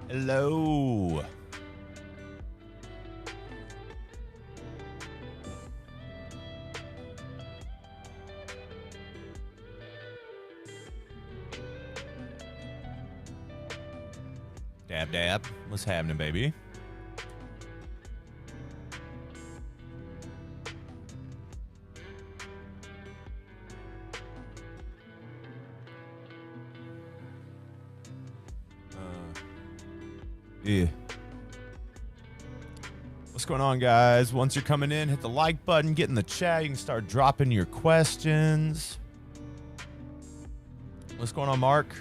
Hello. Dab dab. What's happening, baby? Yeah. What's going on, guys? Once you're coming in, hit the like button, get in the chat. You can start dropping your questions. What's going on, Mark?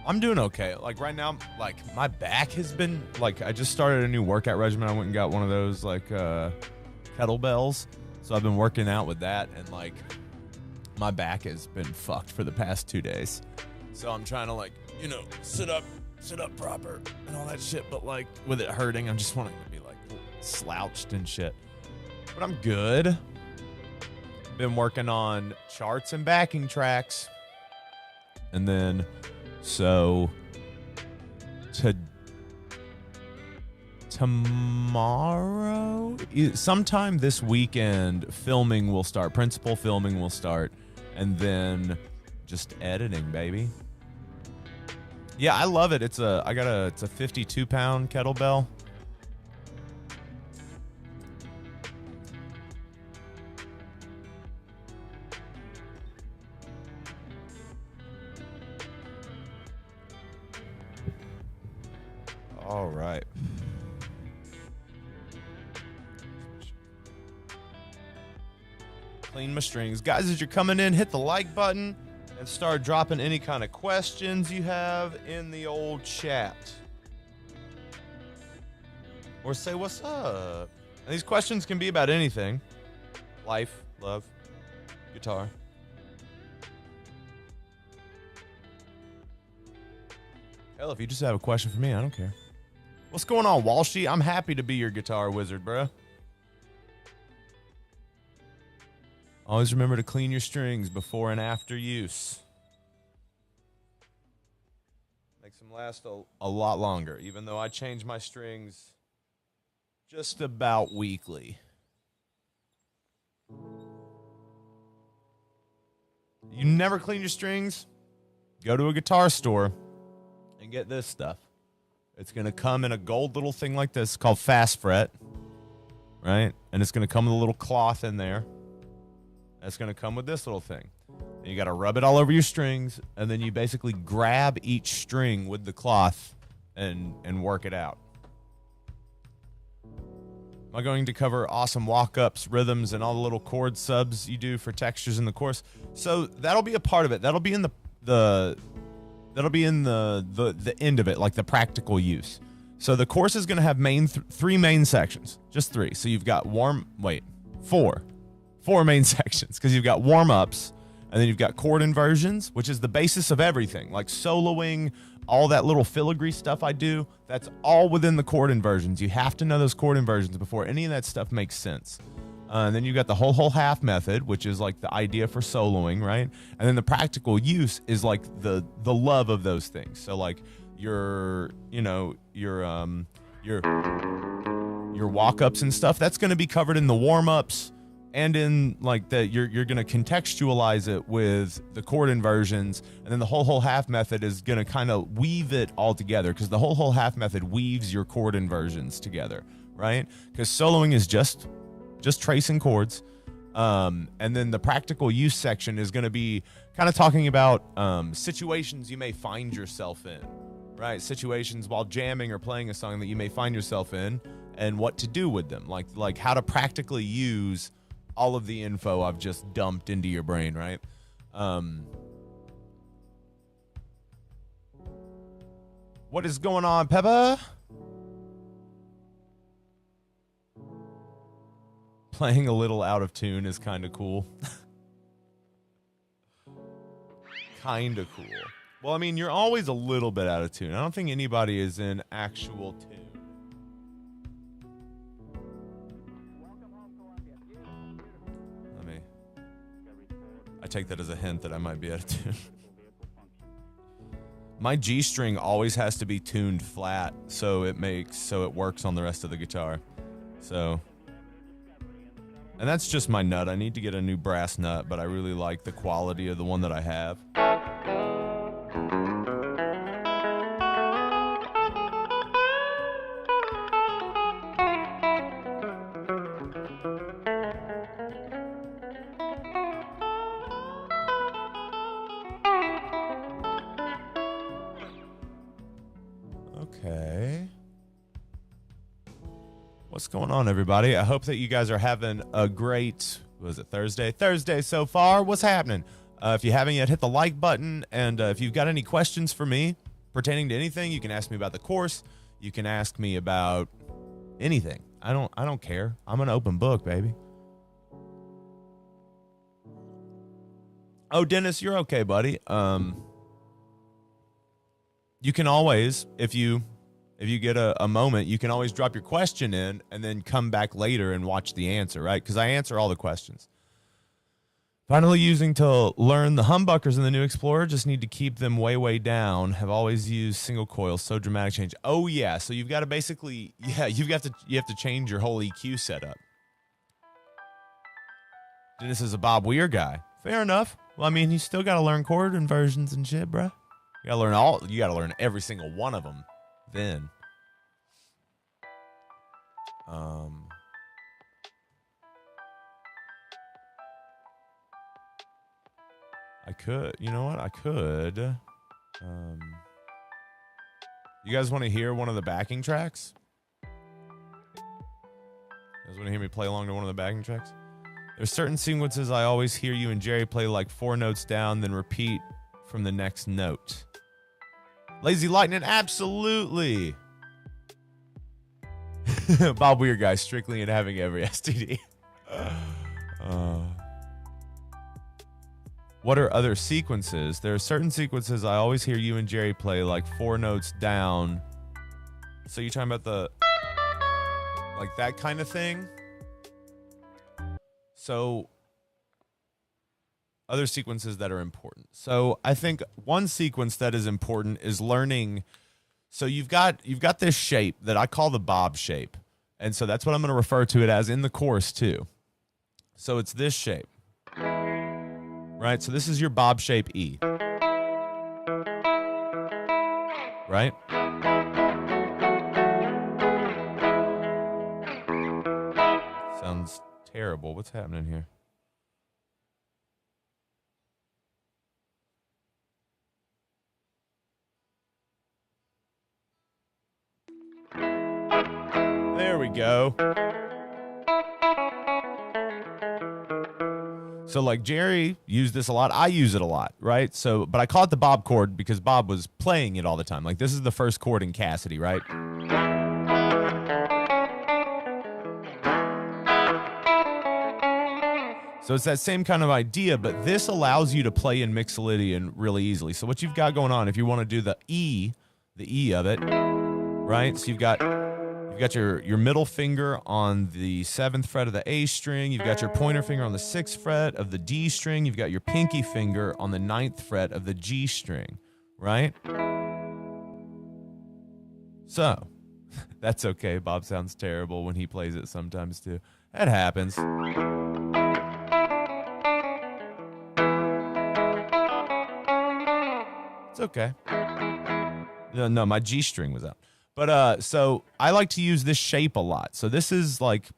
I'm doing okay. Like right now, like my back has been like I just started a new workout regimen. I went and got one of those like kettlebells. So I've been working out with that, and like my back has been fucked for the past 2 days. So I'm trying to like, you know, sit up proper and all that shit, but like with it hurting, I'm just wanting to be like slouched and shit. But I'm good. Been working on charts and backing tracks. And then so tomorrow, sometime this weekend, filming will start. Principal filming will start. And then just editing, baby. Yeah, I love it. It's a 52-pound kettlebell. All right. Clean my strings. Guys, as you're coming in, hit the like button and start dropping any kind of questions you have in the old chat. Or say what's up. And these questions can be about anything. Life, love, guitar. Hell, if you just have a question for me, I don't care. What's going on, Walshy? I'm happy to be your guitar wizard, bro. Always remember to clean your strings before and after use. Makes them last a lot longer, even though I change my strings just about weekly. You never clean your strings? Go to a guitar store and get this stuff. It's going to come in a gold little thing like this called Fast Fret, right? And it's going to come with a little cloth in there. It's going to come with this little thing. And you got to rub it all over your strings, and then you basically grab each string with the cloth and work it out. Am I going to cover awesome walk-ups, rhythms, and all the little chord subs you do for textures in the course? So that'll be a part of it. That'll be in the end of it, like the practical use. So the course is going to have three main sections, just three. So you've got four main sections, because you've got warm-ups, and then you've got chord inversions, which is the basis of everything, like soloing, all that little filigree stuff I do. That's all within the chord inversions. You have to know those chord inversions before any of that stuff makes sense. And then you got the whole half method, which is like the idea for soloing, right? And then the practical use is like the love of those things. So like your walk-ups and stuff, that's going to be covered in the warm-ups, and in like that you're going to contextualize it with the chord inversions. And then the whole half method is going to kind of weave it all together, because the whole half method weaves your chord inversions together, right? Because soloing is just tracing chords. And then the practical use section is going to be kind of talking about situations you may find yourself in, right? Situations while jamming or playing a song that you may find yourself in, and what to do with them, like how to practically use all of the info I've just dumped into your brain, right? What is going on, Peppa? Playing a little out of tune is kind of cool. Kind of cool. Well, I mean, you're always a little bit out of tune. I don't think anybody is in actual tune. I take that as a hint that I might be out of tune. My G string always has to be tuned flat so it works on the rest of the guitar. So, and that's just my nut. I need to get a new brass nut, but I really like the quality of the one that I have. Okay. What's going on, everybody? I hope that you guys are having a great, was it Thursday? Thursday so far. What's happening? If you haven't yet, hit the like button. And if you've got any questions for me pertaining to anything, you can ask me about the course. You can ask me about anything. I don't care. I'm an open book, baby. Oh, Dennis, you're okay, buddy. You can always, if you get a moment, you can always drop your question in and then come back later and watch the answer, right? Because I answer all the questions. Finally using to learn the humbuckers in the new Explorer. Just need to keep them way, way down. Have always used single coil. So dramatic change. Oh, yeah. So you've got to basically, you have to change your whole EQ setup. Dennis is a Bob Weir guy. Fair enough. Well, I mean, you still got to learn chord inversions and shit, bro. You got to learn every single one of them then. I could, you know what? I could. You guys want to hear one of the backing tracks? You guys want to hear me play along to one of the backing tracks? There's certain sequences I always hear you and Jerry play like 4 notes down, then repeat from the next note. Lazy Lightning, absolutely. Bob Weir guy, strictly in having every STD. What are other sequences? There are certain sequences I always hear you and Jerry play like 4 notes down. So you're talking about the, like that kind of thing? So other sequences that are important. So I think one sequence that is important is learning. So you've got this shape that I call the Bob shape. And so that's what I'm going to refer to it as in the course too. So it's this shape. Right? So this is your Bob shape E. Right? Sounds terrible. What's happening here? There we go. So like Jerry used this a lot. I use it a lot, right? So, but I call it the Bob chord because Bob was playing it all the time. Like this is the first chord in Cassidy, right? So it's that same kind of idea, but this allows you to play in Mixolydian really easily. So what you've got going on, if you want to do the E of it, right? So you've got your middle finger on the 7th fret of the A string. You've got your pointer finger on the 6th fret of the D string. You've got your pinky finger on the 9th fret of the G string, right? So, that's okay. Bob sounds terrible when he plays it sometimes too. That happens. It's okay. No, my G string was out. But so I like to use this shape a lot. So this is like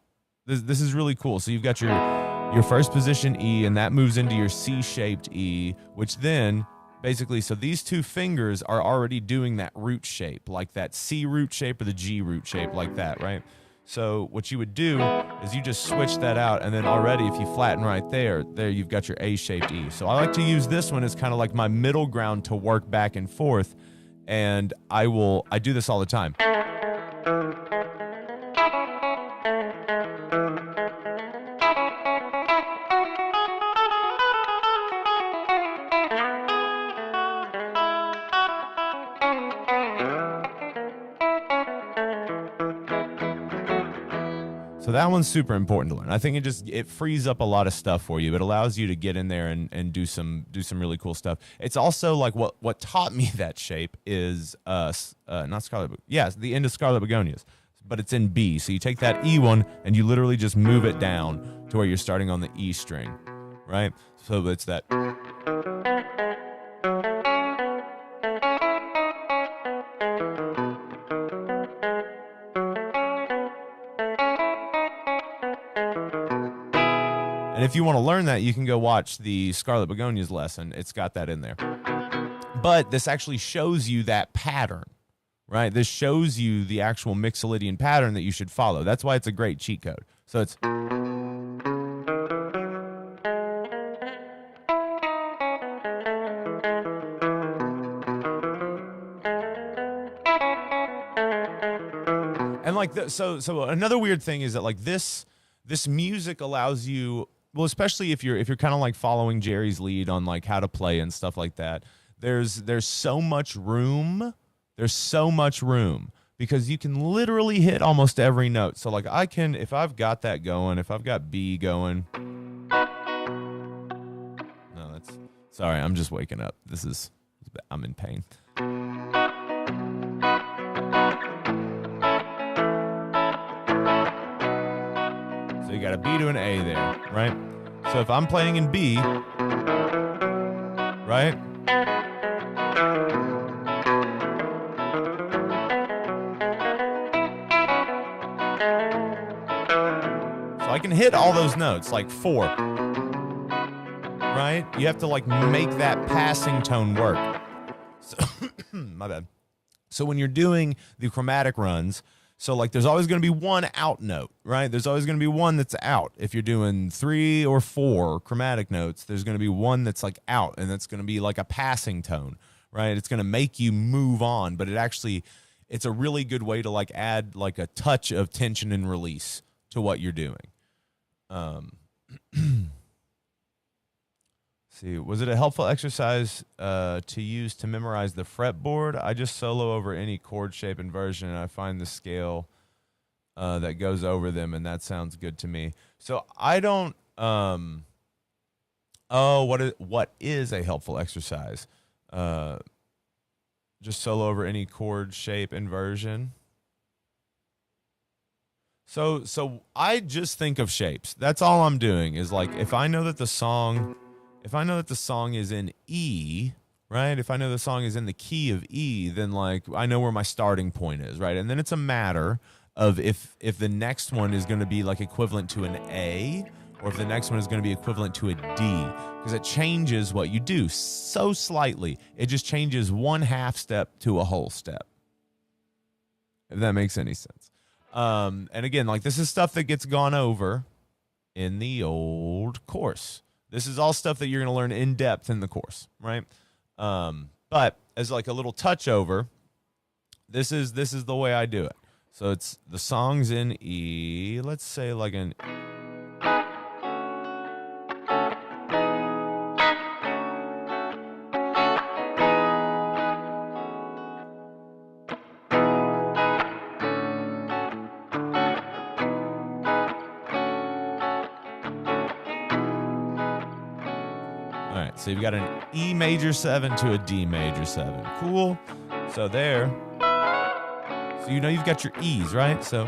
this is really cool. So you've got your first position E, and that moves into your C-shaped E, which then basically, so these two fingers are already doing that root shape, like that C root shape or the G root shape, like that, right? So what you would do is you just switch that out, and then already if you flatten right there you've got your A-shaped E. So I like to use this one as kind of like my middle ground to work back and forth. And I do this all the time. So that one's super important to learn. I think it frees up a lot of stuff for you. It allows you to get in there and do some really cool stuff. It's also like what taught me that shape is not Scarlet, yes, the end of Scarlet Begonias, but it's in B. So you take that E one and you literally just move it down to where you're starting on the E string, right? So it's that. And if you want to learn that, you can go watch the Scarlet Begonias lesson. It's got that in there. But this actually shows you that pattern, right? This shows you the actual Mixolydian pattern that you should follow. That's why it's a great cheat code. So it's... And like, so another weird thing is that like this music allows you... Well, especially if you're kind of like following Jerry's lead on like how to play and stuff like that, there's so much room. There's so much room because you can literally hit almost every note. So like I can, if I've got that going, if I've got B going. No, that's, sorry, I'm just waking up. I'm in pain. So you got a B to an A there, right? So if I'm playing in B, right? So I can hit all those notes, like 4, right? You have to like make that passing tone work. So, my bad. So when you're doing the chromatic runs, so like there's always going to be one out note, right? There's always going to be one that's out. If you're doing 3 or 4 chromatic notes, there's going to be one that's like out, and that's going to be like a passing tone, right? It's going to make you move on, but it's a really good way to like add like a touch of tension and release to what you're doing. See, was it a helpful exercise to use to memorize the fretboard? I just solo over any chord shape and version, and I find the scale that goes over them, and that sounds good to me. So I don't. What is a helpful exercise? Just solo over any chord shape and version. So I just think of shapes. That's all I'm doing. Is like if I know that the song is in E, right? If I know the song is in the key of E, then like I know where my starting point is, right? And then it's a matter of if the next one is going to be like equivalent to an A, or if the next one is going to be equivalent to a D, because it changes what you do so slightly. It just changes 1/2 step to a whole step, if that makes any sense. And again, like this is stuff that gets gone over in the old course. This is all stuff that you're going to learn in depth in the course, right? But as like a little touch over, this is the way I do it. So it's the song's in E. Let's say like an... So you've got an E major 7 to a D major 7. Cool. So there. So you know you've got your E's, right? So.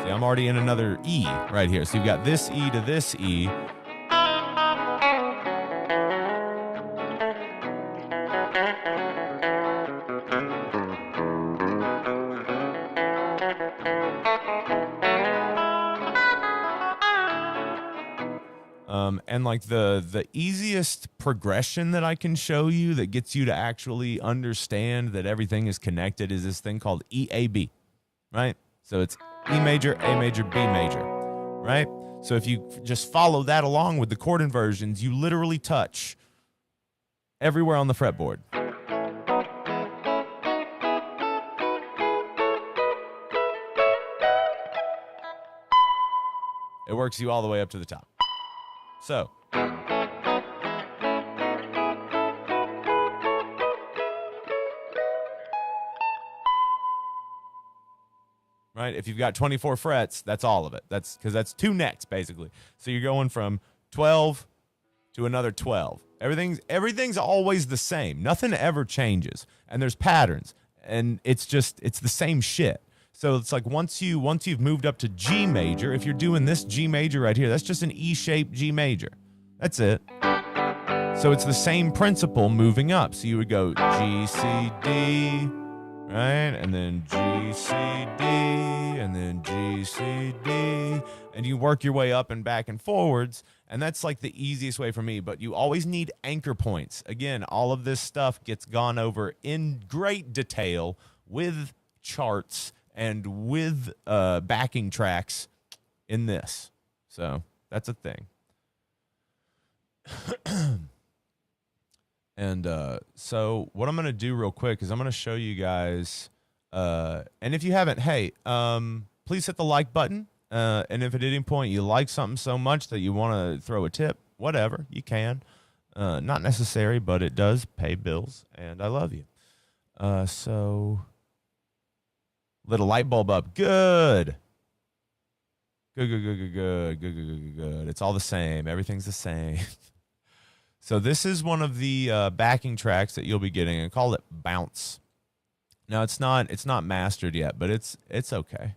See, I'm already in another E right here. So you've got this E to this E. And like the easiest progression that I can show you that gets you to actually understand that everything is connected is this thing called EAB, right? So it's E major, A major, B major, right? So if you just follow that along with the chord inversions, you literally touch everywhere on the fretboard. It works you all the way up to the top. So, right? If you've got 24 frets, that's all of it. That's because that's 2 necks basically. So you're going from 12 to another 12. Everything's always the same. Nothing ever changes, and there's patterns, and it's the same shit. So it's like once you've moved up to G major, if you're doing this G major right here, that's just an E-shaped G major. That's it. So it's the same principle moving up. So you would go G, C, D, right? And then G, C, D, and then G, C, D. And you work your way up and back and forwards. And that's like the easiest way for me. But you always need anchor points. Again, all of this stuff gets gone over in great detail with charts and with backing tracks in this. So that's a thing. And so what I'm going to do real quick is I'm going to show you guys, and if you haven't, hey, please hit the like button. And if at any point you like something so much that you want to throw a tip, whatever, you can. Not necessary, but it does pay bills, and I love you. So lit a light bulb up. Good. Good. It's all the same. Everything's the same. So this is one of the backing tracks that you'll be getting. I call it Bounce. Now it's not mastered yet, but it's okay.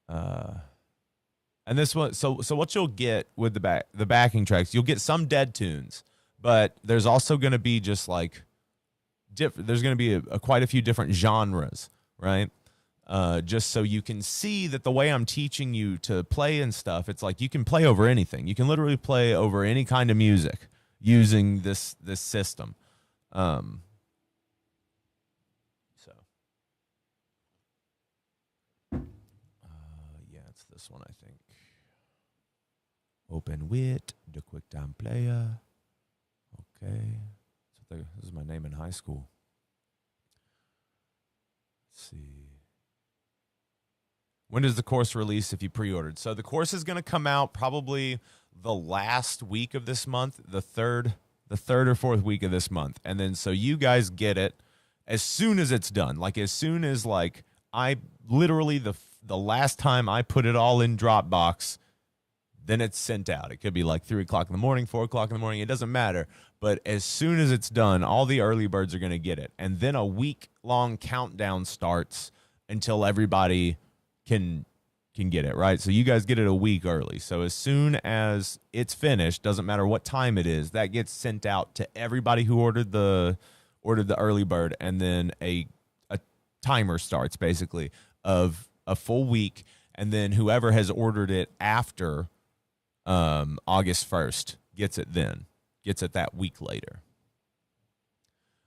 And this one, so what you'll get with the backing tracks, you'll get some dead tunes, but there's also going to be just like there's going to be quite a few different genres, right? Just so you can see that the way I'm teaching you to play and stuff, it's like you can play over anything. You can literally play over any kind of music using this system. Yeah, it's this one, I think. Open with the QuickTime Player. Okay. This is my name in high school. Let's see. When does the course release if you pre-ordered? So the course is going to come out probably the last week of this month, the third or fourth week of this month. And then so you guys get it as soon as it's done. Like as soon as like I literally the last time I put it all in Dropbox, then it's sent out. It could be like 3 o'clock in the morning, 4 o'clock in the morning. It doesn't matter. But as soon as it's done, all the early birds are going to get it. And then a week-long countdown starts until everybody can get it, right? So you guys get it a week early. So as soon as it's finished, doesn't matter what time it is, that gets sent out to everybody who ordered the early bird, and then a timer starts basically of a full week, and then whoever has ordered it after August 1st gets it that week later.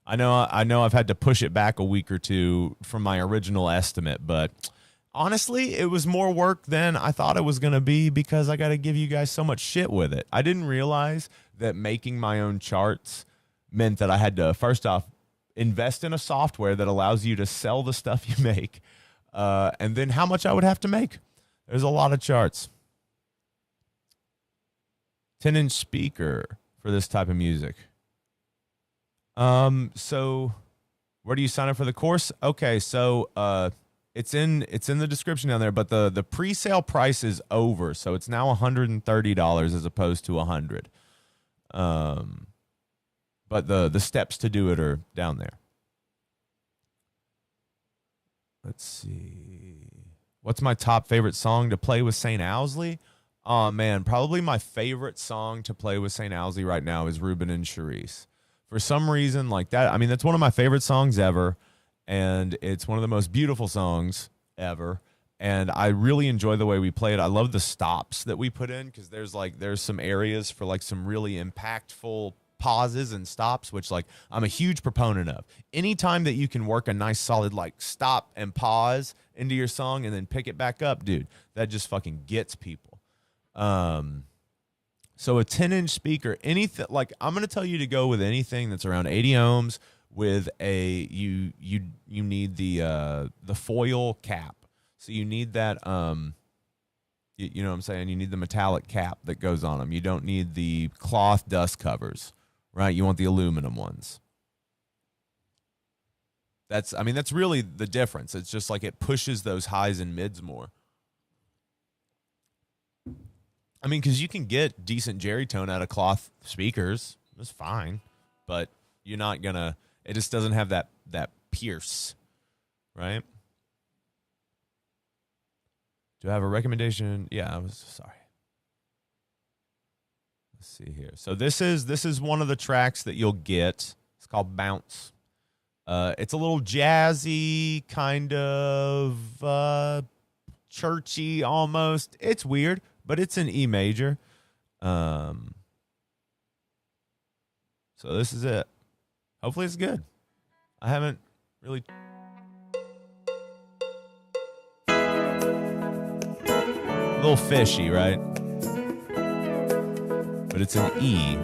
I know I've had to push it back a week or two from my original estimate, but honestly, it was more work than I thought it was going to be because I got to give you guys so much shit with it. I didn't realize that making my own charts meant that I had to, first off, invest in a software that allows you to sell the stuff you make, and then how much I would have to make. There's a lot of charts. 10-inch speaker for this type of music. So where do you sign up for the course? Okay, so it's in the description down there, but the pre-sale price is over, so it's now $130 as opposed to $100. But the steps to do it are down there. Let's see. What's my top favorite song to play with St. Owsley? Oh, man, probably my favorite song to play with St. Owsley right now is Ruben and Charisse. For some reason, like that, I mean, that's one of my favorite songs ever, and it's one of the most beautiful songs ever, and I really enjoy the way we play it. I love the stops that we put in because there's some areas for like some really impactful pauses and stops, which like I'm a huge proponent of. Anytime that you can work a nice solid like stop and pause into your song and then pick it back up, dude, that just fucking gets people. So a 10-inch speaker, anything, like I'm going to tell you to go with anything that's around 80 ohms with you need the foil cap. So you need that, you know what I'm saying? You need the metallic cap that goes on them. You don't need the cloth dust covers, right? You want the aluminum ones. That's really the difference. It's just like it pushes those highs and mids more. I mean, because you can get decent jerry tone out of cloth speakers. It's fine. But you're not going to, it just doesn't have that pierce, right? Do I have a recommendation? Yeah, I was sorry. Let's see here. So this is one of the tracks that you'll get. It's called Bounce. It's a little jazzy, kind of churchy almost. It's weird, but it's an E major. So this is it. Hopefully it's good. I haven't really... A little fishy, right? But it's an E.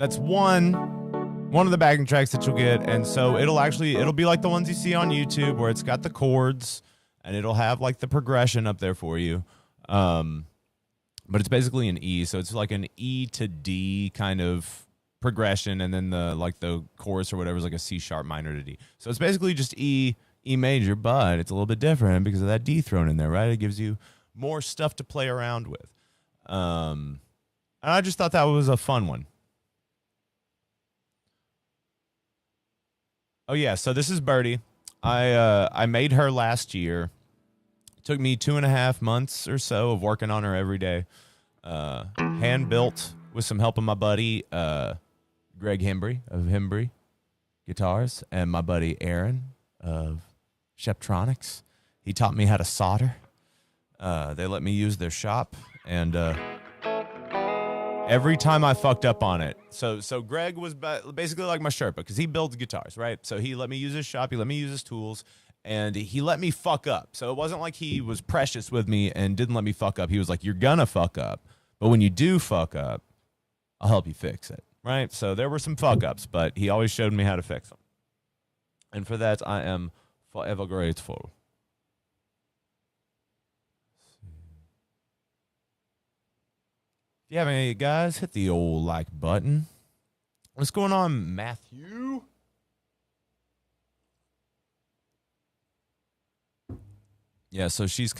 That's one of the backing tracks that you'll get. And so it'll be like the ones you see on YouTube where it's got the chords and it'll have like the progression up there for you. But it's basically an E. So it's like an E to D kind of progression. And then the chorus or whatever is like a C sharp minor to D. So it's basically just E major, but it's a little bit different because of that D thrown in there, right? It gives you more stuff to play around with. And I just thought that was a fun one. Oh yeah, so this is Birdie. I made her last year. It took me 2.5 months or so of working on her every day. Hand built with some help of my buddy Greg Hembry of Hembry Guitars and my buddy Aaron of Sheptronics. He taught me how to solder. They let me use their shop, and every time I fucked up on it. So Greg was basically like my Sherpa because he builds guitars, right? So he let me use his shop, he let me use his tools, and he let me fuck up. So it wasn't like he was precious with me and didn't let me fuck up. He was like, you're gonna fuck up, but when you do fuck up, I'll help you fix it, right? So there were some fuck ups, but he always showed me how to fix them. And for that, I am forever grateful. If you haven't yet, guys, hit the old like button. What's going on, Matthew? Yeah, so she's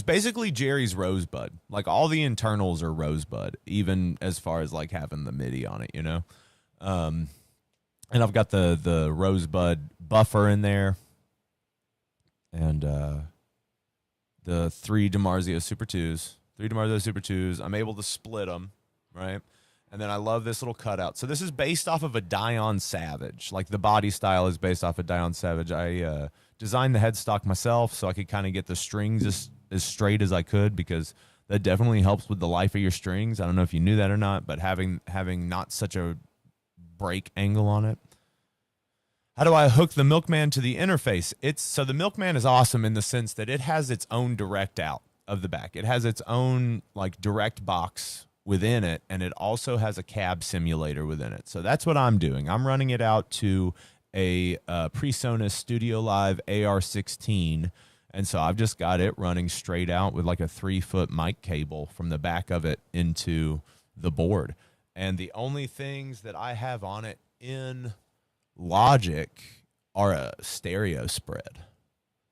basically Jerry's Rosebud. Like all the internals are Rosebud, even as far as like having the MIDI on it, you know? And I've got the Rosebud buffer in there. And the 3 DiMarzio Super 2s. 3 DiMarzio Super 2s. I'm able to split them, right? And then I love this little cutout. So this is based off of a Dion Savage. Like the body style is based off of Dion Savage. I designed the headstock myself so I could kind of get the strings as straight as I could because that definitely helps with the life of your strings. I don't know if you knew that or not, but having not such a break angle on it. How do I hook the Milkman to the interface? So the Milkman is awesome in the sense that it has its own direct out of the back. It has its own like direct box within it, and it also has a cab simulator within it. So that's what I'm doing. I'm running it out to a PreSonus Studio Live AR16, and so I've just got it running straight out with like a 3-foot mic cable from the back of it into the board. And the only things that I have on it in Logic are a stereo spread.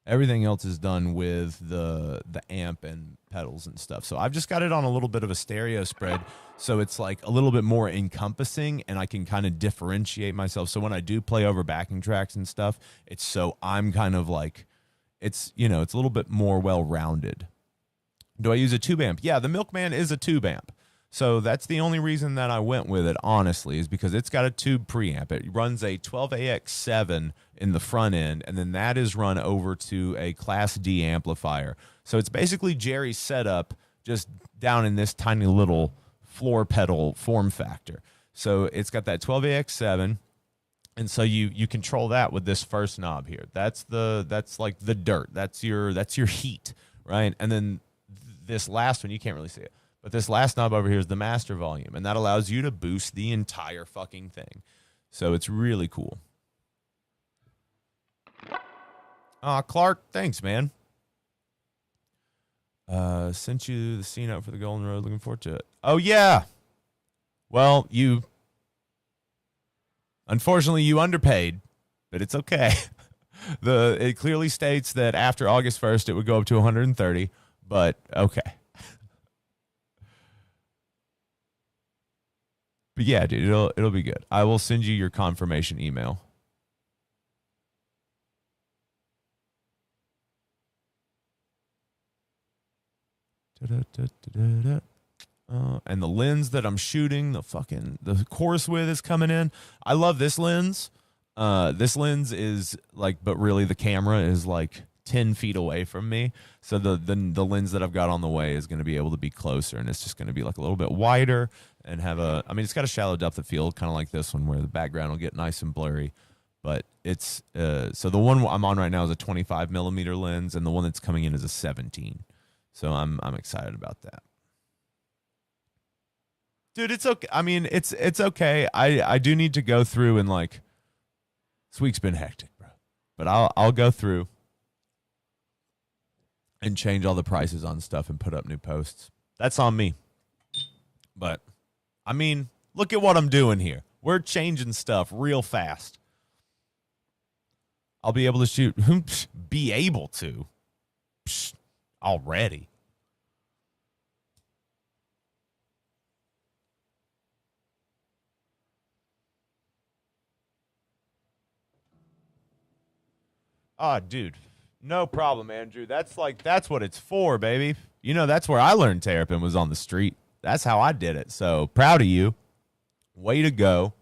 Everything else is done with the amp and pedals and stuff. So I've just got it on a little bit of a stereo spread, so it's like a little bit more encompassing, and I can kind of differentiate myself. So when I do play over backing tracks and stuff, it's so I'm kind of like, it's, you know, it's a little bit more well-rounded. Do I use a tube amp? Yeah, the Milkman is a tube amp. So that's the only reason that I went with it, honestly, is because it's got a tube preamp. It runs a 12AX7 in the front end, and then that is run over to a Class D amplifier. So it's basically Jerry's setup just down in this tiny little floor pedal form factor. So it's got that 12AX7, and so you control that with this first knob here. That's like the dirt. That's your heat, right? And then this last one, you can't really see it, but this last knob over here is the master volume, and that allows you to boost the entire fucking thing. So it's really cool. Clark, thanks, man. Sent you the C note for the Golden Road. Looking forward to it. Oh, yeah. Well, unfortunately, you underpaid, but it's okay. It clearly states that after August 1st, it would go up to 130, but okay. But yeah, dude, it'll be good. I will send you your confirmation email. And the lens that I'm shooting the chorus with is coming in. I love this lens. This lens is like, but really the camera is like 10 feet away from me. So the lens that I've got on the way is going to be able to be closer, and it's just going to be like a little bit wider and have it's got a shallow depth of field, kind of like this one where the background will get nice and blurry. But it's, so the one I'm on right now is a 25 millimeter lens, and the one that's coming in is a 17. So I'm excited about that. Dude, it's okay. I mean, it's okay. I do need to go through and like this week's been hectic, bro. But I'll go through and change all the prices on stuff and put up new posts. That's on me. But I mean, look at what I'm doing here. We're changing stuff real fast. I'll be able to shoot. Be able to. Already. Oh, dude. No problem, Andrew. That's what it's for, baby. You know, that's where I learned Terrapin was on the street. That's how I did it. So proud of you. Way to go.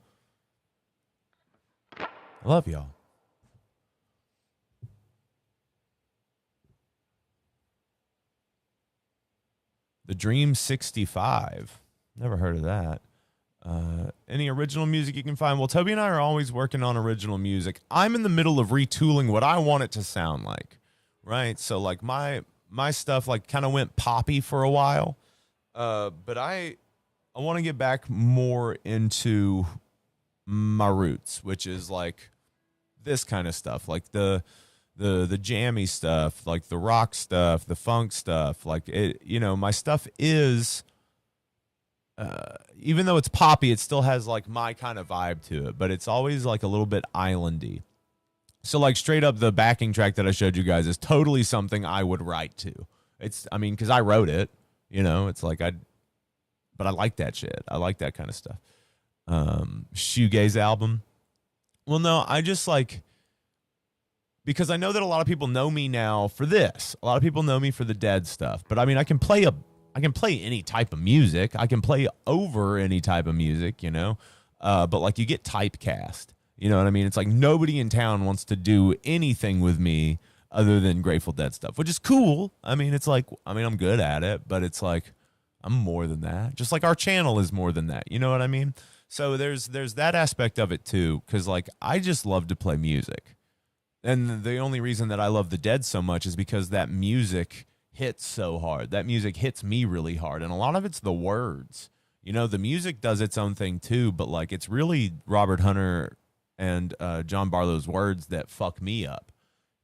I love y'all. The Dream 65. Never heard of that. Any original music you can find? Well, Toby and I are always working on original music. I'm in the middle of retooling what I want it to sound like, right? So like my stuff like kind of went poppy for a while, but I want to get back more into my roots, which is like this kind of stuff, like the jammy stuff, like the rock stuff, the funk stuff. Like it, you know, my stuff is. Even though it's poppy, it still has like my kind of vibe to it, but it's always like a little bit islandy. So like straight up the backing track that I showed you guys is totally something I would write to. It's, I mean, cause I wrote it, you know, it's like but I like that shit. I like that kind of stuff. Shoegaze album. Well, no, I just like, because I know that a lot of people know me now for this. A lot of people know me for the Dead stuff, but I mean, I can play any type of music. I can play over any type of music, you know? But like you get typecast, you know what I mean? It's like nobody in town wants to do anything with me other than Grateful Dead stuff, which is cool. I mean, it's like, I mean, I'm good at it, but it's like, I'm more than that. Just like our channel is more than that. You know what I mean? So there's that aspect of it too. Cause like, I just love to play music. And the only reason that I love the Dead so much is because that music hits so hard. That music hits me really hard. And a lot of it's the words. You know, the music does its own thing too, but like it's really Robert Hunter and John Barlow's words that fuck me up,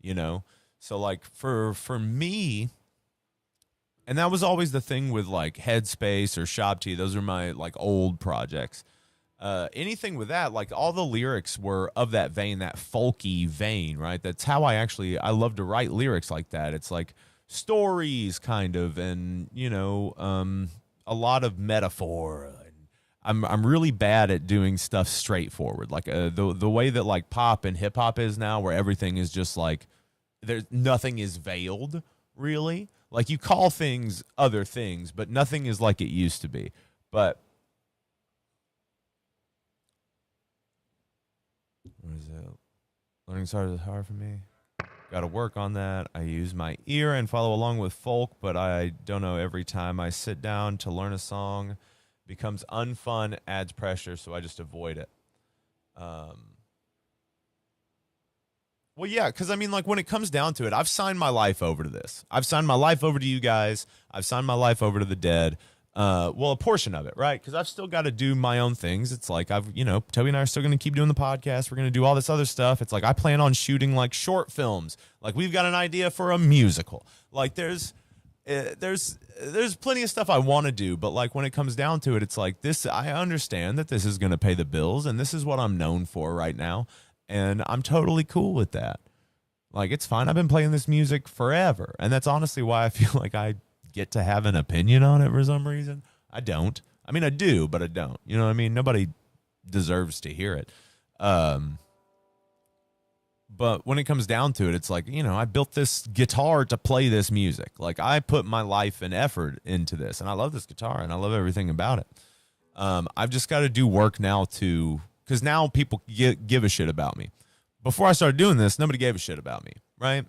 you know? So like for me, and that was always the thing with like Headspace or Shop Tea. Those are my like old projects. Anything with that, like all the lyrics were of that vein, that folky vein, right? That's how I love to write lyrics like that. It's like stories kind of, and you know, a lot of metaphor. I'm really bad at doing stuff straightforward, like the way that like pop and hip hop is now, where everything is just like there's nothing is veiled really. Like you call things other things, but nothing is like it used to be. But what is it? Learning started is hard for me. Got to work on that. I use my ear and follow along with folk, but I don't know, every time I sit down to learn a song, becomes unfun, adds pressure, so I just avoid it. Well, yeah, because I mean, like when it comes down to it, I've signed my life over to this. I've signed my life over to you guys. I've signed my life over to the Dead. Well, a portion of it, right? Because I've still got to do my own things. It's like Toby and I are still going to keep doing the podcast. We're going to do all this other stuff. It's like I plan on shooting like short films. Like we've got an idea for a musical. Like there's plenty of stuff I want to do, but like when it comes down to it, it's like this. I understand that this is going to pay the bills, and this is what I'm known for right now, and I'm totally cool with that. Like it's fine. I've been playing this music forever, and that's honestly why I feel like I get to have an opinion on it for some reason. I don't. I mean, I do, but I don't. You know what I mean? Nobody deserves to hear it. But when it comes down to it, it's like, you know, I built this guitar to play this music. Like I put my life and effort into this, and I love this guitar and I love everything about it. I've just got to do work now because now people give a shit about me. Before I started doing this, nobody gave a shit about me, right?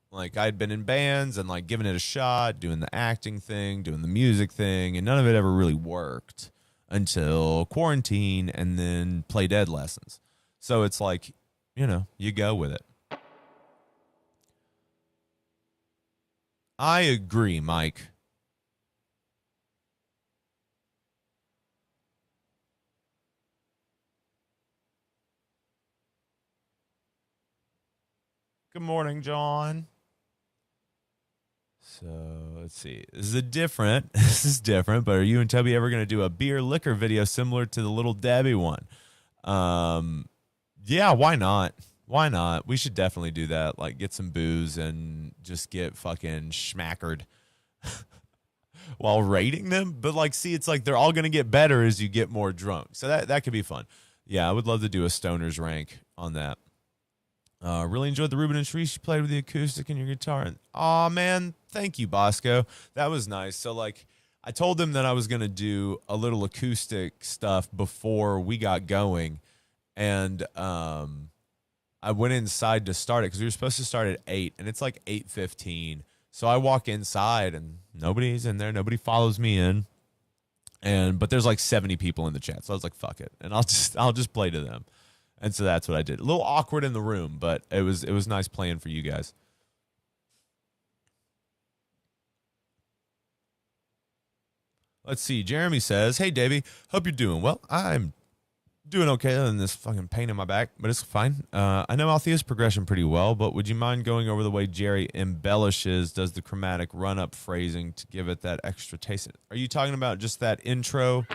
Like I'd been in bands and like giving it a shot, doing the acting thing, doing the music thing, and none of it ever really worked until quarantine and then Play Dead lessons. So it's like, you know, you go with it. I agree, Mike. Good morning, John. So let's see. This is different. This is different. But are you and Tubby ever going to do a beer liquor video similar to the Little Debbie one? Yeah, why not? Why not? We should definitely do that. Like, get some booze and just get fucking schmackered while rating them. But like, see, it's like they're all going to get better as you get more drunk. So that could be fun. Yeah, I would love to do a stoner's rank on that. Really enjoyed the Ruben and Sharice you played with the acoustic and your guitar. And aw, man, thank you, Bosco. That was nice. So like, I told them that I was gonna do a little acoustic stuff before we got going, and I went inside to start it because we were supposed to start at 8, and it's like 8:15. So I walk inside and nobody's in there. Nobody follows me in, but there's like 70 people in the chat. So I was like, fuck it, and I'll just play to them. And so that's what I did. A little awkward in the room, but it was nice playing for you guys. Let's see. Jeremy says, "Hey, Davey, hope you're doing well. I'm doing okay other than this fucking pain in my back, but it's fine. I know Althea's progression pretty well, but would you mind going over the way Jerry embellishes, does the chromatic run-up phrasing to give it that extra taste? Are you talking about just that intro?"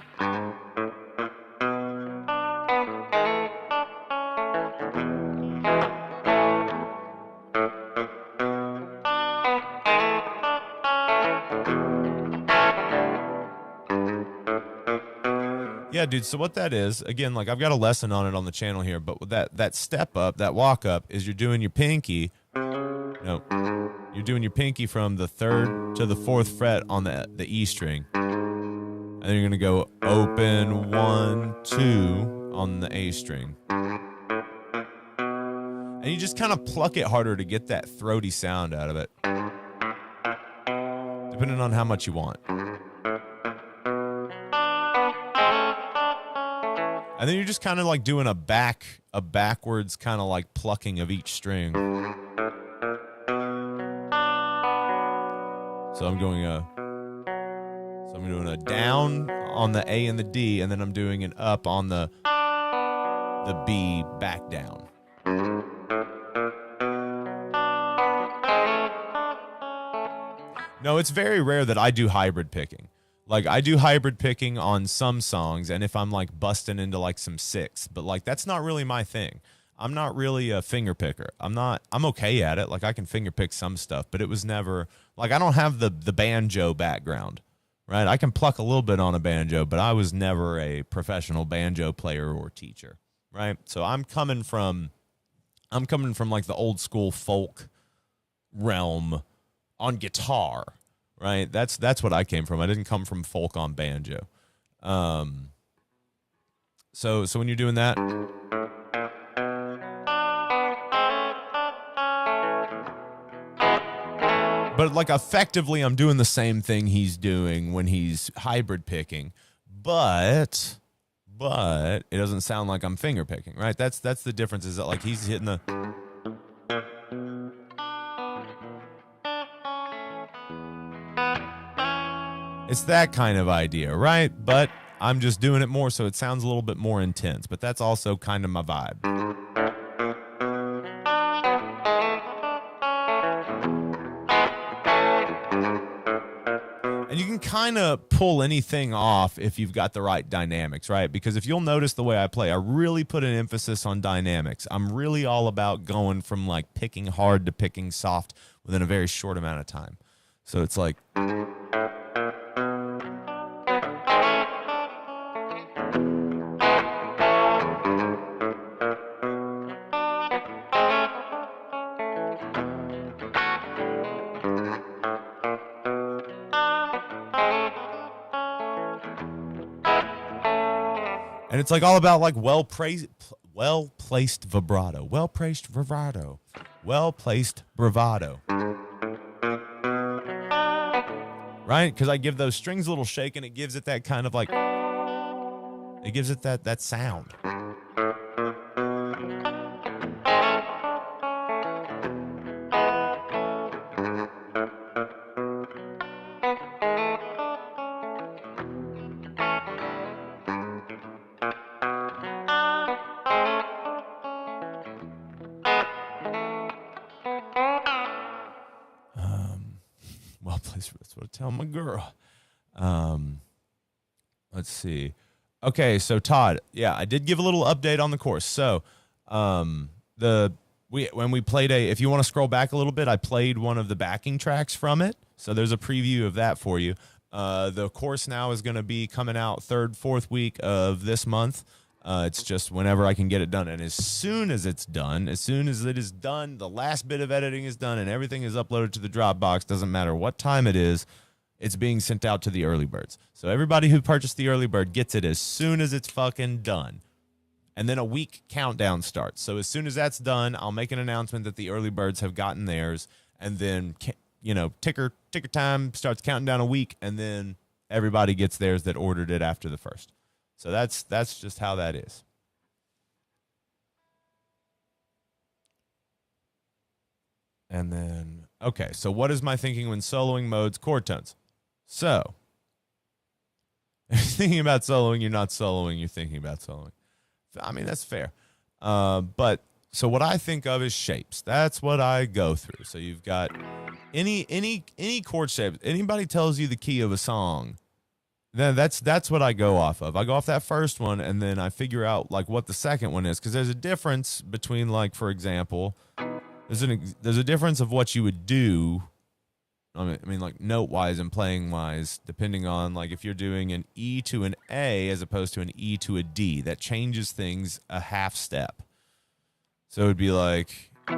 Yeah, dude. So what that is, again, like I've got a lesson on it on the channel here, but with that step up, that walk up, is you're doing your pinky. No, you're doing your pinky from the 3rd to the 4th fret on the E string, and then you're gonna go open 1, 2 on the A string, and you just kind of pluck it harder to get that throaty sound out of it, depending on how much you want. And then you're just kind of like doing a backwards kind of like plucking of each string. So I'm doing a down on the A and the D, and then I'm doing an up on the B back down. No, it's very rare that I do hybrid picking. Like, I do hybrid picking on some songs, and if I'm, like, busting into, like, some 6th. But, like, that's not really my thing. I'm not really a finger picker. I'm okay at it. Like, I can finger pick some stuff, but it was never... Like, I don't have the banjo background, right? I can pluck a little bit on a banjo, but I was never a professional banjo player or teacher, right? So I'm coming from, like, the old-school folk realm on guitar, right? That's what I came from. I didn't come from folk on banjo. So when you're doing that, but like effectively I'm doing the same thing he's doing when he's hybrid picking, but it doesn't sound like I'm finger picking, right? That's the difference, is that like he's hitting the... It's that kind of idea, right? But I'm just doing it more so it sounds a little bit more intense, but that's also kind of my vibe. And you can kind of pull anything off if you've got the right dynamics, right? Because if you'll notice the way I play, I really put an emphasis on dynamics. I'm really all about going from like picking hard to picking soft within a very short amount of time. So it's like... And it's like all about like well-placed vibrato, well-placed bravado. Right? Because I give those strings a little shake and it gives it that kind of like, it gives it that sound. Please, that's what I tell my girl. Let's see. Okay, so Todd, yeah, I did give a little update on the course. So, when we played if you want to scroll back a little bit, I played one of the backing tracks from it. So there's a preview of that for you. The course now is going to be coming out third, fourth week of this month. It's just whenever I can get it done. And as soon as it's done, as soon as it is done, the last bit of editing is done and everything is uploaded to the Dropbox, doesn't matter what time it is, it's being sent out to the early birds. So everybody who purchased the early bird gets it as soon as it's fucking done. And then a week countdown starts. So as soon as that's done, I'll make an announcement that the early birds have gotten theirs. And then, ticker time starts counting down a week. And then everybody gets theirs that ordered it after the first. So that's just how that is. And then, okay, so what is my thinking when soloing modes, chord tones? So, if you're thinking about soloing, you're not soloing, you're thinking about soloing. I mean, that's fair. But so what I think of is shapes. That's what I go through. So you've got any chord shape. Anybody tells you the key of a song, then that's what I go off of. I go off that first one, and then I figure out like what the second one is, because there's a difference between, like, for example, there's a difference of what you would do. I mean, like, note-wise and playing-wise, depending on, like, if you're doing an E to an A as opposed to an E to a D, that changes things a half step. So it would be like, so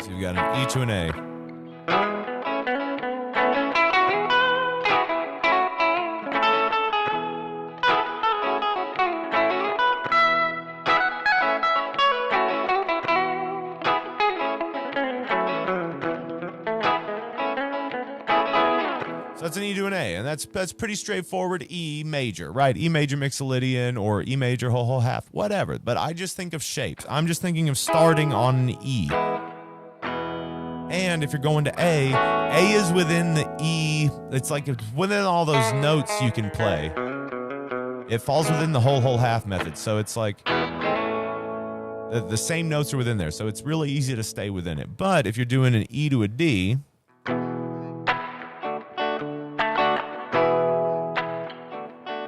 you've got an E to an A. So that's an E to an A, and that's pretty straightforward. E major, right? E major mixolydian or E major whole half, whatever. But I just think of shapes. I'm just thinking of starting on an E. And if you're going to A is within the E. It's like it's within all those notes you can play. It falls within the whole half method. So it's like the same notes are within there. So it's really easy to stay within it. But if you're doing an E to a D,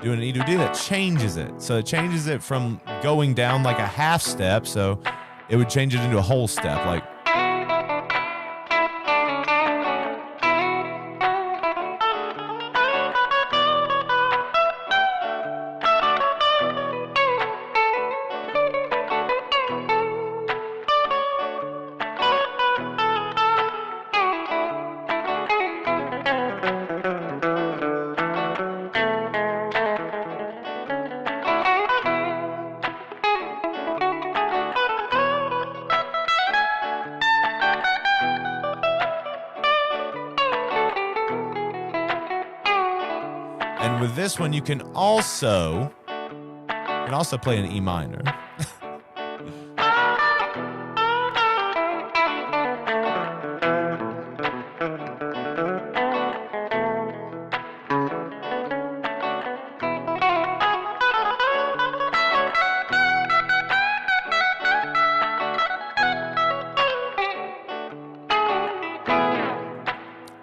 doing an E to a D, that changes it. So it changes it from going down like a half step. So it would change it into a whole step. Like, and with this one, you can also play an E minor.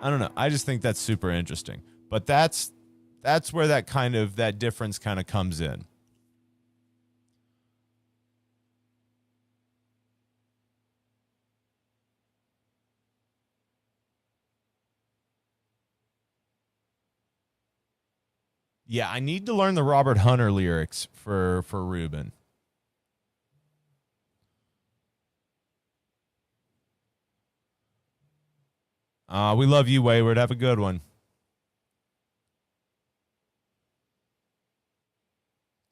I don't know. I just think that's super interesting. But that's where that difference kind of comes in. Yeah, I need to learn the Robert Hunter lyrics for Ruben. We love you, Wayward. Have a good one.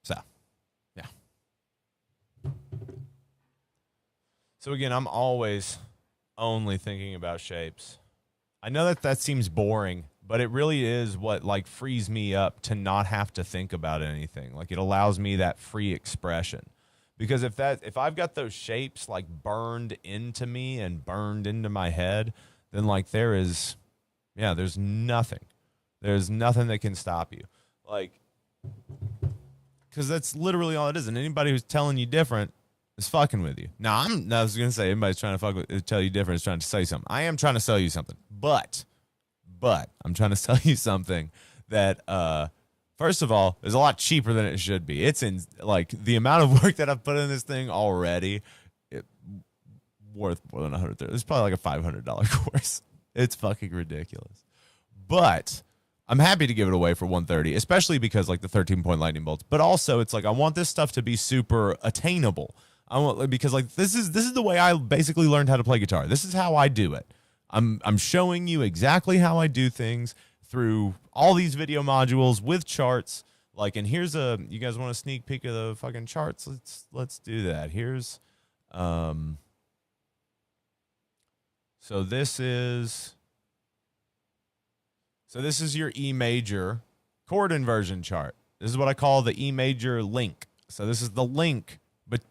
So, yeah. So again, I'm always only thinking about shapes. I know that seems boring, but it really is what like frees me up to not have to think about anything. Like it allows me that free expression. Because if I've got those shapes like burned into me and burned into my head, then like there's nothing. There's nothing that can stop you. Like, because that's literally all it is. And anybody who's telling you different, Is fucking with you. Now, I was gonna say everybody's trying to tell you different. Is trying to sell you something. I am trying to sell you something, but I'm trying to sell you something that, first of all, is a lot cheaper than it should be. It's in like the amount of work that I've put in this thing already. It worth more than $130. It's probably like a $500 course. It's fucking ridiculous, but I'm happy to give it away for $130, especially because like the 13-point lightning bolts. But also, it's like I want this stuff to be super attainable. I want, because like this is the way I basically learned how to play guitar. This is how I do it. I'm showing you exactly how I do things through all these video modules with charts. Like, and here's you guys want a sneak peek of the fucking charts? Let's do that. Here's so this is your E major chord inversion chart. This is what I call the E major link. So this is the link, but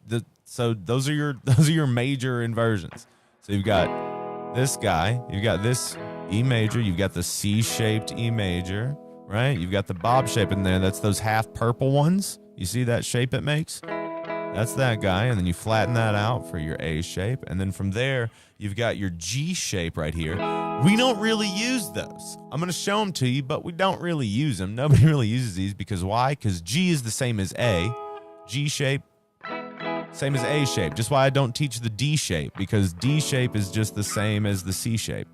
so those are your major inversions. So you've got this guy, you've got this E major, you've got the C-shaped E major, right? You've got the bob shape in there. That's those half purple ones. You see that shape it makes? That's that guy, and then you flatten that out for your A shape, and then from there, you've got your G shape right here. We don't really use those. I'm going to show them to you, but we don't really use them. Nobody really uses these because why? Because G is the same as A. G shape, same as A shape. Just why I don't teach the D shape, because D shape is just the same as the C shape.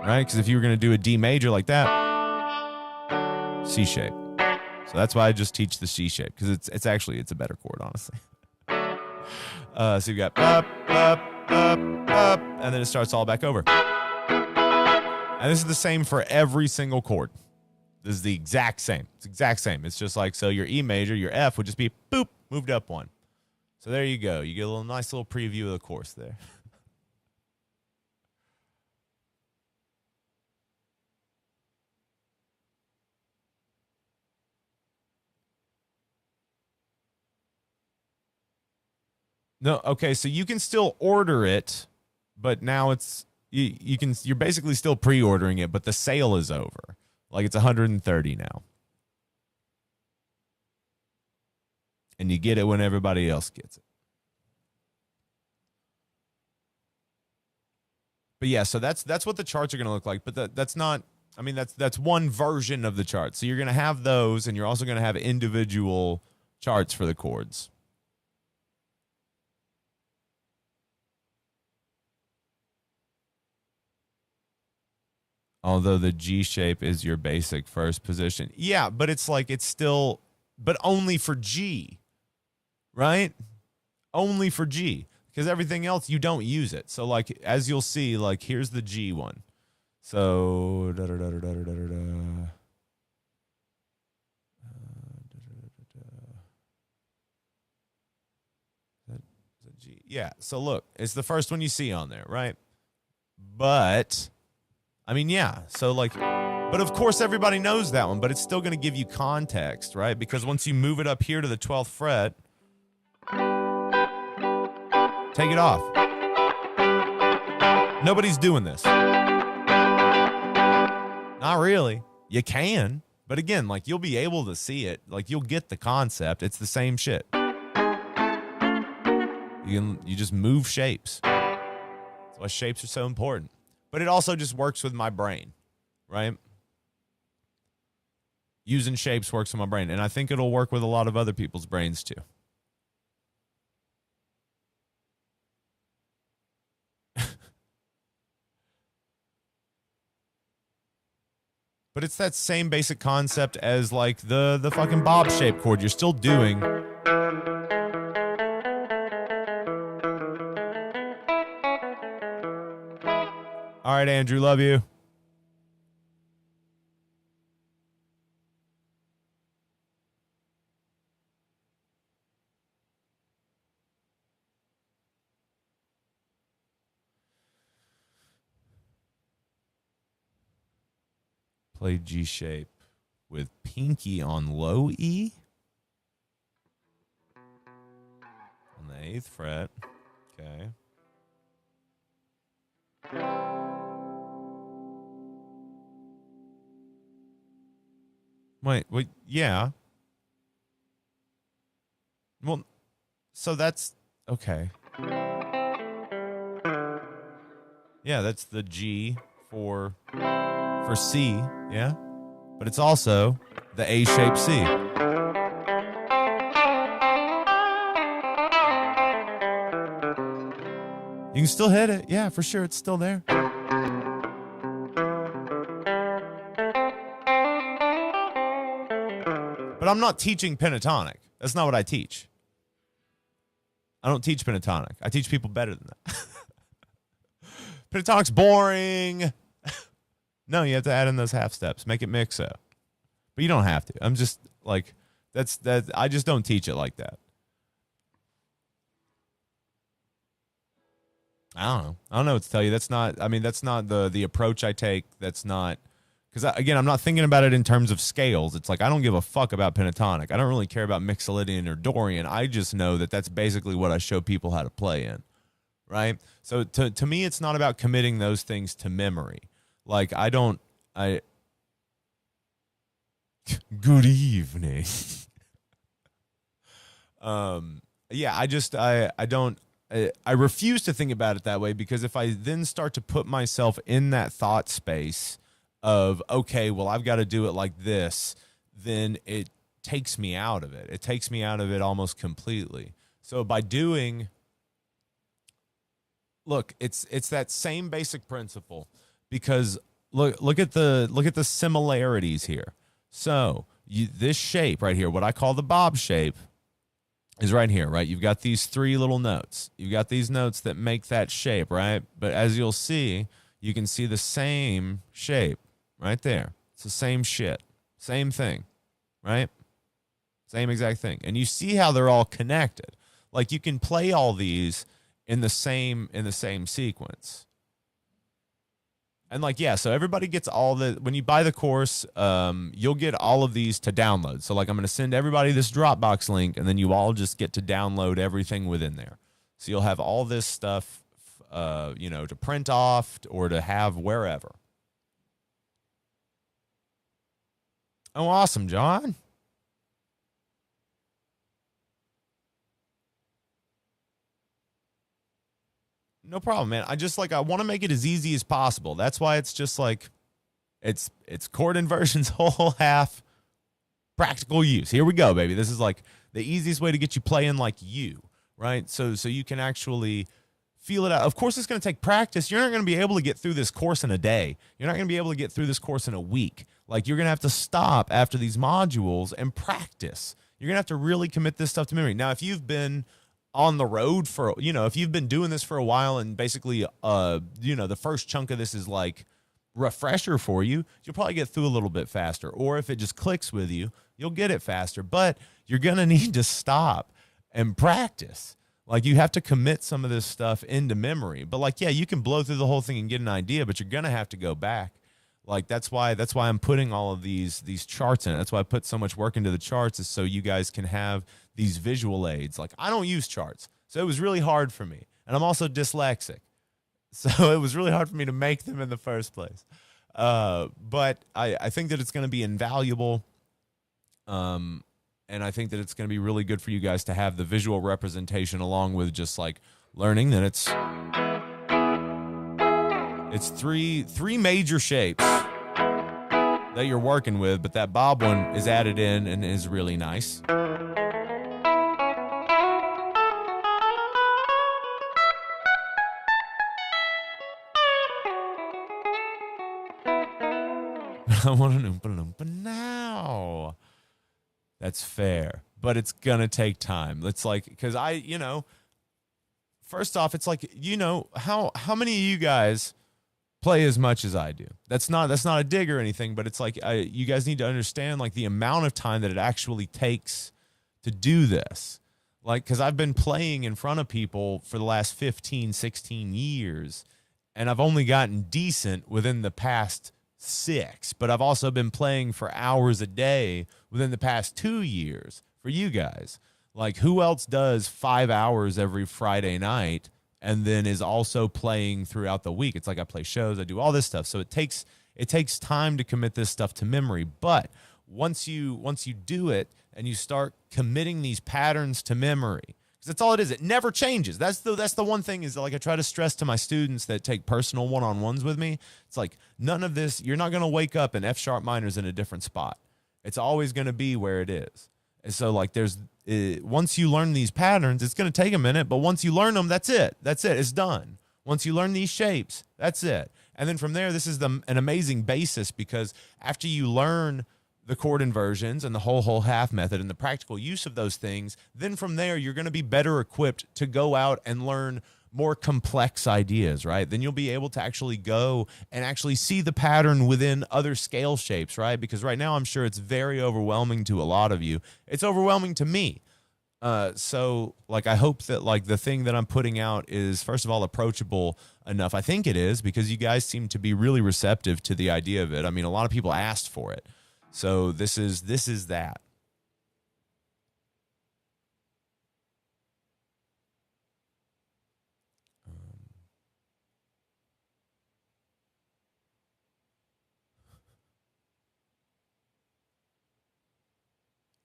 Right? Because if you were going to do a D major like that, C shape. So that's why I just teach the C shape, because it's a better chord, honestly. So you've got up, up, up, up, and then it starts all back over. And this is the same for every single chord. This is the exact same. It's exact same. It's just like, so your E major, your F would just be boop, moved up one. So there you go. You get a nice little preview of the course there. No, okay, so you can still order it, but now it's you're basically still pre-ordering it, but the sale is over. Like it's $130 now. And you get it when everybody else gets it. But yeah, so that's what the charts are going to look like, but that's not, I mean, that's one version of the chart. So you're going to have those, and you're also going to have individual charts for the chords. Although the G shape is your basic first position. Yeah, but it's like it's still, but only for G, right? Only for G, because everything else you don't use it. So like, as you'll see, like here's the G one. So da da da da da da da da. G. Yeah. So look, it's the first one you see on there, right? But I mean, yeah. So like, but of course everybody knows that one, but it's still going to give you context, right? Because once you move it up here to the 12th fret, take it off. Nobody's doing this. Not really. You can, but again, like you'll be able to see it. Like you'll get the concept. It's the same shit. You just move shapes. That's why shapes are so important. But it also just works with my brain, right? Using shapes works with my brain. And I think it'll work with a lot of other people's brains too. But it's that same basic concept as like the fucking bob shape chord. You're still doing. All right, Andrew, love you. Play G shape with pinky on low E on the 8th fret. Okay. Wait, yeah. Well, so that's okay. Yeah, that's the G for C, yeah? But it's also the A-shaped C. You can still hit it. Yeah, for sure. It's still there. But I'm not teaching pentatonic. That's not what I teach. I don't teach pentatonic. I teach people better than that. Pentatonic's boring. No, you have to add in those half steps. Make it mixo. But you don't have to. I'm just like, I just don't teach it like that. I don't know what to tell you. That's not the approach I take. That's not, because again, I'm not thinking about it in terms of scales. It's like, I don't give a fuck about pentatonic. I don't really care about Mixolydian or Dorian. I just know that that's basically what I show people how to play in, right? So to me, it's not about committing those things to memory. Like, good evening. Yeah, I refuse to think about it that way, because if I then start to put myself in that thought space of, okay, well, I've got to do it like this, then it takes me out of it. It takes me out of it almost completely. So by doing, look, it's that same basic principle, because look at the similarities here. So this shape right here, what I call the bob shape, is right here, right? You've got these three little notes. You've got these notes that make that shape, right? But as you'll see, you can see the same shape right there. It's the same shit. Same thing, right? Same exact thing. And you see how they're all connected. Like, you can play all these in the same sequence. And like, yeah, so everybody gets when you buy the course, you'll get all of these to download. So like, I'm going to send everybody this Dropbox link, and then you all just get to download everything within there. So you'll have all this stuff, to print off or to have wherever. Oh, awesome, John. No problem, man. I want to make it as easy as possible. That's why it's just like, it's chord inversions, whole half, practical use. Here we go, baby. This is like the easiest way to get you playing like you, right? So you can actually feel it out. Of course, it's going to take practice. You're not going to be able to get through this course in a day. You're not going to be able to get through this course in a week. Like, you're going to have to stop after these modules and practice. You're going to have to really commit this stuff to memory. Now, if you've been on the road for, if you've been doing this for a while, and basically, the first chunk of this is like refresher for you, you'll probably get through a little bit faster. Or if it just clicks with you, you'll get it faster. But you're going to need to stop and practice. Like, you have to commit some of this stuff into memory. But like, yeah, you can blow through the whole thing and get an idea, but you're going to have to go back. Like, that's why I'm putting all of these charts in it. That's why I put so much work into the charts, is so you guys can have these visual aids. Like, I don't use charts, so it was really hard for me. And I'm also dyslexic, so it was really hard for me to make them in the first place. But I think that it's going to be invaluable. And I think that it's going to be really good for you guys to have the visual representation, along with just like learning that it's three major shapes that you're working with, but that bob one is added in and is really nice. I want an Oompa Loompa now. That's fair, but it's gonna take time. It's like, because first off, it's like, how many of you guys play as much as I do? That's not a dig or anything, but it's like, you guys need to understand like the amount of time that it actually takes to do this. Like, because I've been playing in front of people for the last 15, 16 years, and I've only gotten decent within the past 6, but I've also been playing for hours a day within the past 2 years for you guys. Like, who else does 5 hours every Friday night and then is also playing throughout the week? It's like, I play shows, I do all this stuff. So it takes time to commit this stuff to memory. But once you do it and you start committing these patterns to memory, because that's all it is. It never changes. That's the one thing is, like, I try to stress to my students that take personal one-on-ones with me. It's like, none of this, you're not going to wake up and F sharp minor's in a different spot. It's always going to be where it is. And so, like, once you learn these patterns, it's going to take a minute, but once you learn them, that's it. That's it. It's done. Once you learn these shapes, that's it. And then from there, this is an amazing basis, because after you learn the chord inversions and the whole half method and the practical use of those things, then from there, you're going to be better equipped to go out and learn more complex ideas, right? Then you'll be able to actually go and actually see the pattern within other scale shapes, right? Because right now, I'm sure it's very overwhelming to a lot of you. It's overwhelming to me. So, like, I hope that, like, the thing that I'm putting out is, first of all, approachable enough. I think it is, because you guys seem to be really receptive to the idea of it. I mean, a lot of people asked for it. So this is that.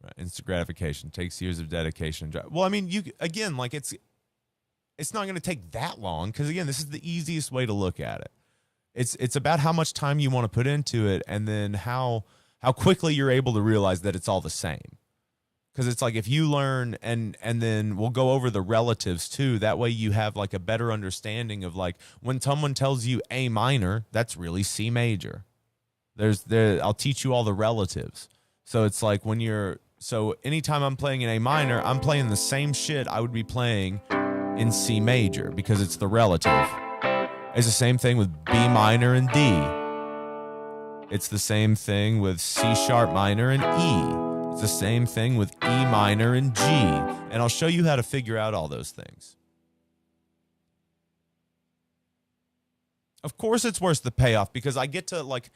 Right. Instant gratification takes years of dedication. Well, I mean, like, it's not going to take that long, because, again, this is the easiest way to look at it. It's about how much time you want to put into it, and then how quickly you're able to realize that it's all the same. Because it's like, if you learn, and then we'll go over the relatives too. That way you have, like, a better understanding of, like, when someone tells you A minor, that's really C major. I'll teach you all the relatives. So it's like, so anytime I'm playing in A minor, I'm playing the same shit I would be playing in C major, because it's the relative. It's the same thing with B minor and D. It's the same thing with C sharp minor and E. It's the same thing with E minor and G. And I'll show you how to figure out all those things. Of course it's worth the payoff, because I get to, like,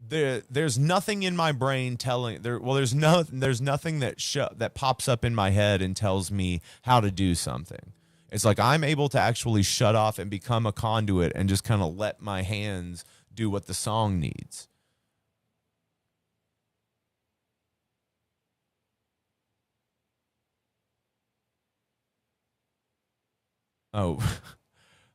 there's nothing in my brain there's nothing that pops up in my head and tells me how to do something. It's like, I'm able to actually shut off and become a conduit and just kind of let my hands do what the song needs. Oh,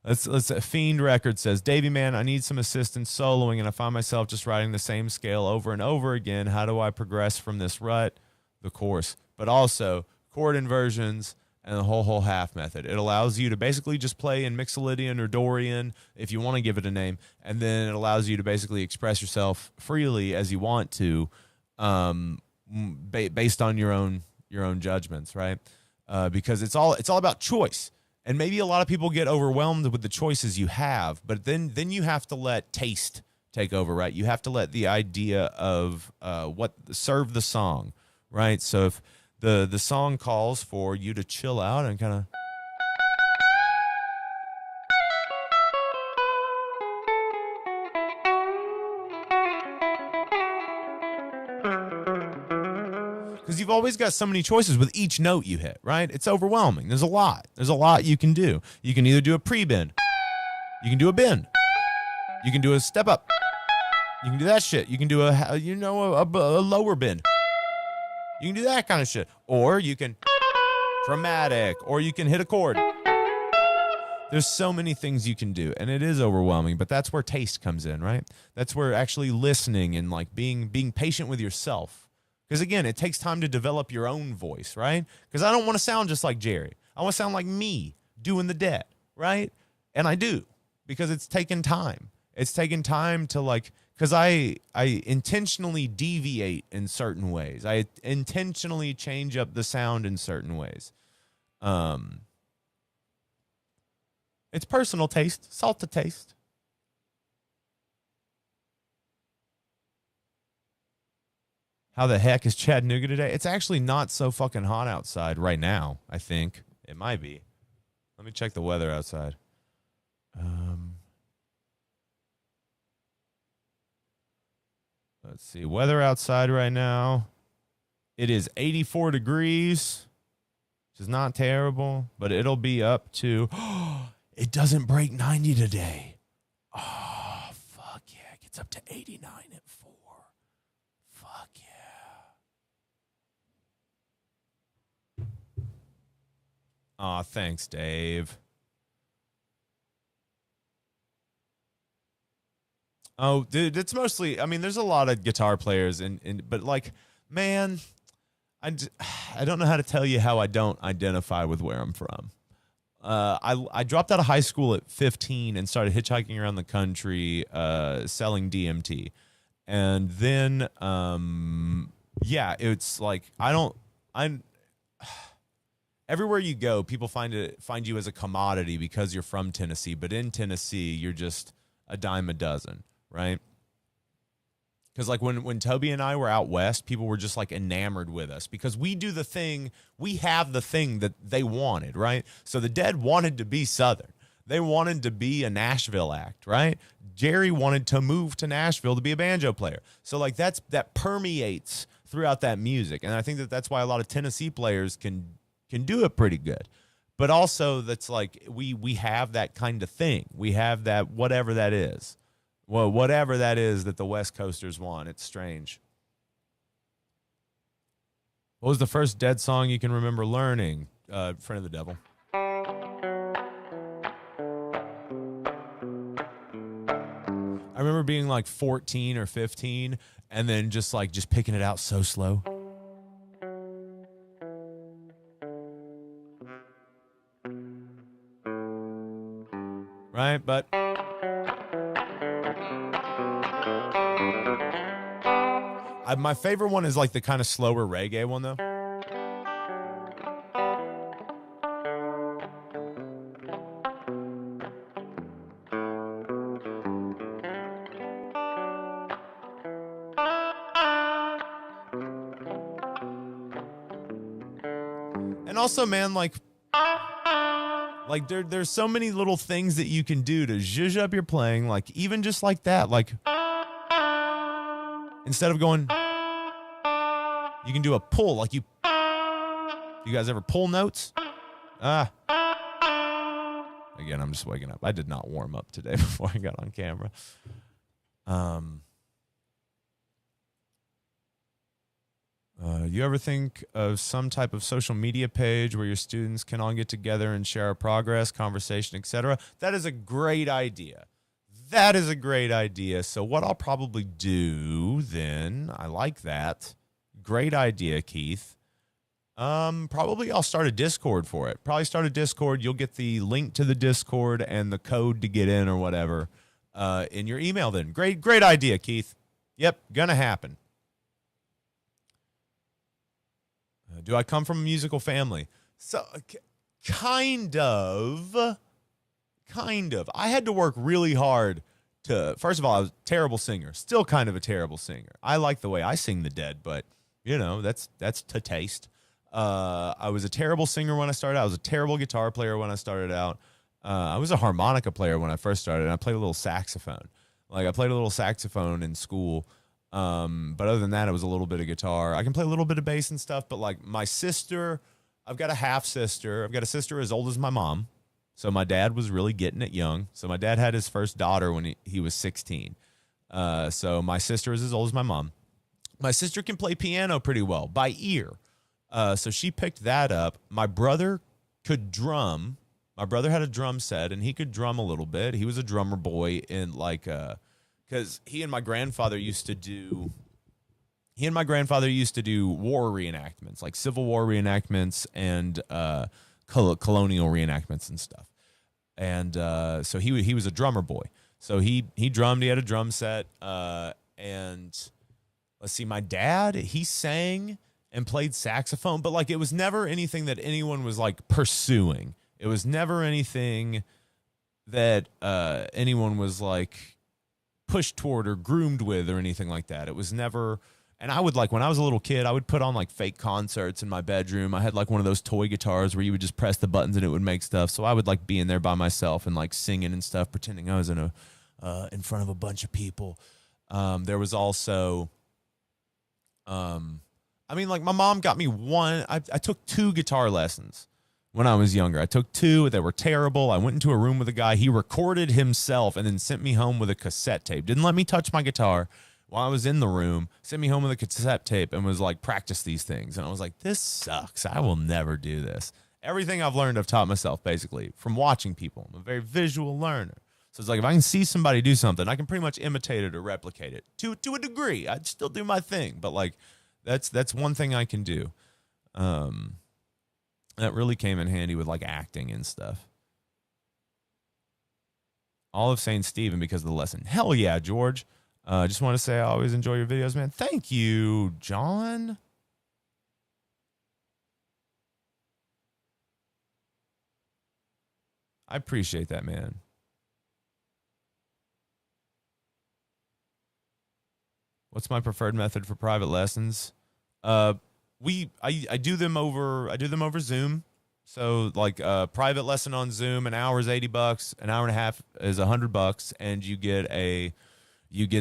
let's Fiend Record says, Davey man, I need some assistance soloing, and I find myself just writing the same scale over and over again. How do I progress from this rut? The course, but also chord inversions and the whole half method. It allows you to basically just play in Mixolydian or Dorian, if you want to give it a name, and then it allows you to basically express yourself freely as you want to, based on your own judgments, right? Because it's all about choice. And maybe a lot of people get overwhelmed with the choices you have, but then you have to let taste take over, right? You have to let the idea of serve the song, right? So if the song calls for you to chill out and kind of because you've always got so many choices with each note you hit, right? It's overwhelming. There's a lot you can do. You can either do a pre-bend, you can do a bend, you can do a step up, you can do that shit, you can do a lower bend, you can do that kind of shit, or you can chromatic, or you can hit a chord. There's so many things you can do, and it is overwhelming, but that's where taste comes in, right? That's where actually listening and, like, being patient with yourself. Because, again, it takes time to develop your own voice, right? Because I don't want to sound just like Jerry. I want to sound like me doing the dead, right? And I do, because it's taken time. It's taken time to, like, because I intentionally deviate in certain ways. I intentionally change up the sound in certain ways. It's personal taste, salt to taste. How the heck is Chattanooga today? It's actually not so fucking hot outside right now, I think. It might be. Let me check the weather outside. Let's see. Weather outside right now. It is 84 degrees, which is not terrible, but it'll be up to... it doesn't break 90 today. Oh, fuck yeah. It gets up to 89 at 4. Fuck yeah. Aw, thanks, Dave. Oh, dude, it's mostly, I mean, there's a lot of guitar players, but like, man, I don't know how to tell you how I don't identify with where I'm from. I dropped out of high school at 15 and started hitchhiking around the country, selling DMT. And then, yeah, it's like, I'm, everywhere you go, people find you as a commodity because you're from Tennessee. But in Tennessee, you're just a dime a dozen, right? Because like when Toby and I were out west, people were just like enamored with us because we do the thing, we have the thing that they wanted, right? So the Dead wanted to be Southern. They wanted to be a Nashville act, right? Jerry wanted to move to Nashville to be a banjo player. So like that permeates throughout that music. And I think that's why a lot of Tennessee players can do it pretty good. But also that's like we have that kind of thing. We have that whatever that is. Well, whatever that is that the West Coasters want. It's strange. What was the first Dead song you can remember learning? Friend of the Devil. I remember being like 14 or 15 and then just picking it out so slow. Right? But my favorite one is like the kind of slower reggae one, though. And also, man, like there's so many little things that you can do to zhuzh up your playing, like even just like that, like instead of going, you can do a pull, like you guys ever pull notes? Again, I'm just waking up. I did not warm up today before I got on camera. You ever think of some type of social media page where your students can all get together and share our progress, conversation, etc.? That is a great idea. That is a great idea. So what I'll probably do then, I like that. Great idea, Keith. Probably I'll start a Discord for it. Probably start a Discord. You'll get the link to the Discord and the code to get in or whatever in your email then. Great idea, Keith. Yep, gonna happen. Do I come from a musical family? So, kind of. I had to work really hard to, first of all, I was a terrible singer. Still kind of a terrible singer. I like the way I sing the Dead, but, you know, that's to taste. I was a terrible singer when I started out. I was a terrible guitar player when I started out. I was a harmonica player when I first started, and I played a little saxophone. Like, I played a little saxophone in school. But other than that, it was a little bit of guitar. I can play a little bit of bass and stuff, but like my sister, I've got a half sister. I've got a sister as old as my mom. So my dad was really getting it young. So my dad had his first daughter when he was 16. So my sister is as old as my mom. My sister can play piano pretty well by ear. So she picked that up. My brother could drum. My brother had a drum set and he could drum a little bit. He was a drummer boy in like, because he and my grandfather used to do war reenactments, like Civil War reenactments and colonial reenactments and stuff. And so he was a drummer boy. So he drummed. He had a drum set. And let's see, my dad, he sang and played saxophone, but like it was never anything that anyone was like pursuing. It was never anything that anyone was like pushed toward or groomed with or anything like that. It was never, and I would like, when I was a little kid, I would put on like fake concerts in my bedroom. I had like one of those toy guitars where you would just press the buttons and it would make stuff. So I would like be in there by myself and like singing and stuff, pretending I was in front of a bunch of people. There was also, I mean, like my mom got me I took 2 guitar lessons when I was younger. I took 2. They were terrible. I went into a room with a guy. He recorded himself and then sent me home with a cassette tape. Didn't let me touch my guitar while I was in the room. Sent me home with a cassette tape and was like, practice these things. And I was like, this sucks. I will never do this. Everything I've learned, I've taught myself, basically, from watching people. I'm a very visual learner. So it's like if I can see somebody do something, I can pretty much imitate it or replicate it to a degree. I'd still do my thing, but like that's one thing I can do. That really came in handy with like acting and stuff. All of St. Stephen because of the lesson. Hell yeah, George. Just want to say I always enjoy your videos, man. Thank you, John. I appreciate that, man. What's my preferred method for private lessons? I do them over Zoom. So like a private lesson on Zoom, an hour is $80, an hour and a half is $100, and you get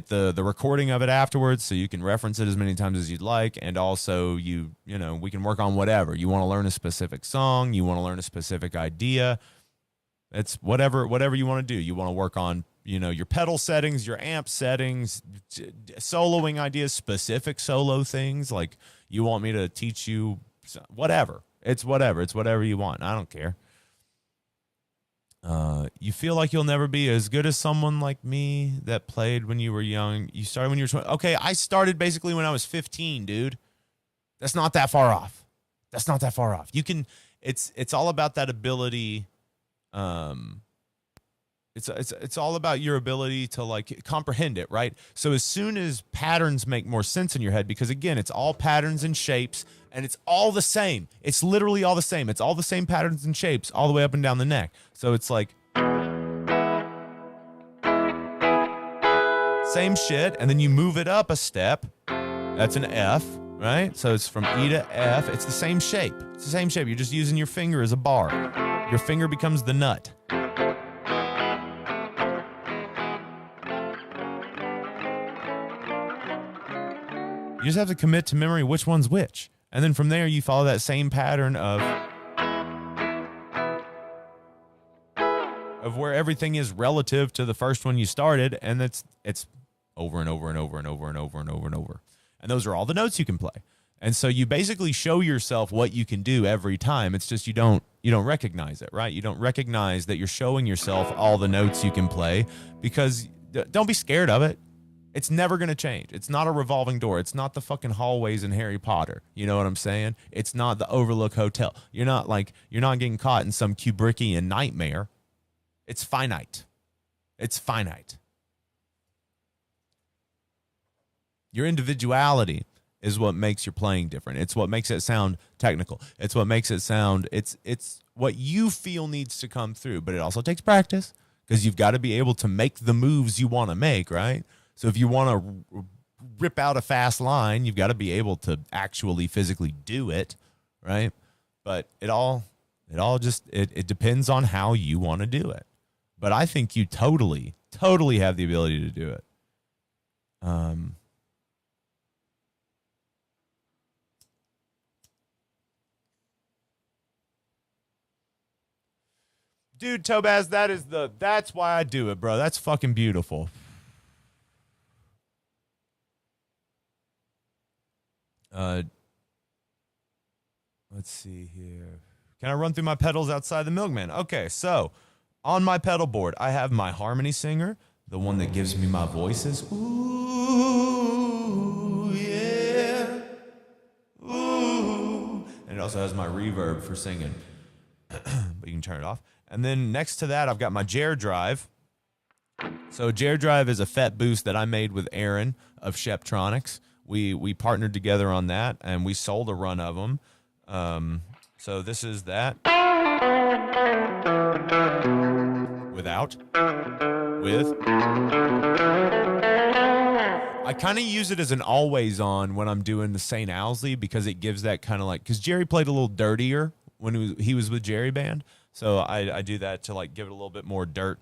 the recording of it afterwards, so you can reference it as many times as you'd like, and also we can work on whatever. You want to learn a specific song, you want to learn a specific idea. It's whatever you want to do. You want to work on, your pedal settings, your amp settings, soloing ideas, specific solo things. Like you want me to teach you whatever. It's whatever you want. I don't care. You feel like you'll never be as good as someone like me that played when you were young. You started when you were 20. Okay, I started basically when I was 15, dude. That's not that far off. It's all about that ability. It's all about your ability to like comprehend it, right? So as soon as patterns make more sense in your head, because again, it's all patterns and shapes, and it's all the same. It's literally all the same. It's all the same patterns and shapes all the way up and down the neck. So it's like same shit, and then you move it up a step. That's an F, right? So it's from E to F. It's the same shape. You're just using your finger as a bar. Your finger becomes the nut. You just have to commit to memory which one's which. And then from there, you follow that same pattern of where everything is relative to the first one you started, and it's over and over and over and over and over and over and over. And those are all the notes you can play. And so you basically show yourself what you can do every time. It's just you don't recognize it, right? You don't recognize that you're showing yourself all the notes you can play, because don't be scared of it. It's never going to change. It's not a revolving door. It's not the fucking hallways in Harry Potter. You know what I'm saying? It's not the Overlook Hotel. You're not getting caught in some Kubrickian nightmare. It's finite. Your individuality is what makes your playing different. It's what makes it sound technical. It's what makes it sound, it's what you feel needs to come through, but it also takes practice, because you've got to be able to make the moves you want to make, right? So if you want to rip out a fast line, you've got to be able to actually physically do it, right? But it all just depends on how you want to do it. But I think you totally have the ability to do it. Dude, Tobaz, that's why I do it, bro. That's fucking beautiful. Let's see here. Can I run through my pedals outside the Milkman? Okay, so on my pedal board, I have my harmony singer, the one that gives me my voices. Ooh, yeah. Ooh. And it also has my reverb for singing. But you can turn it off. And then next to that, I've got my Jer Drive. So Jer Drive is a FET boost that I made with Aaron of Sheptronics. We partnered together on that, and we sold a run of them. So this is that. Without. With. I kind of use it as an always on when I'm doing the St. Owsley, because it gives that kind of like, because Jerry played a little dirtier when he was with Jerry Band. So I do that to like give it a little bit more dirt.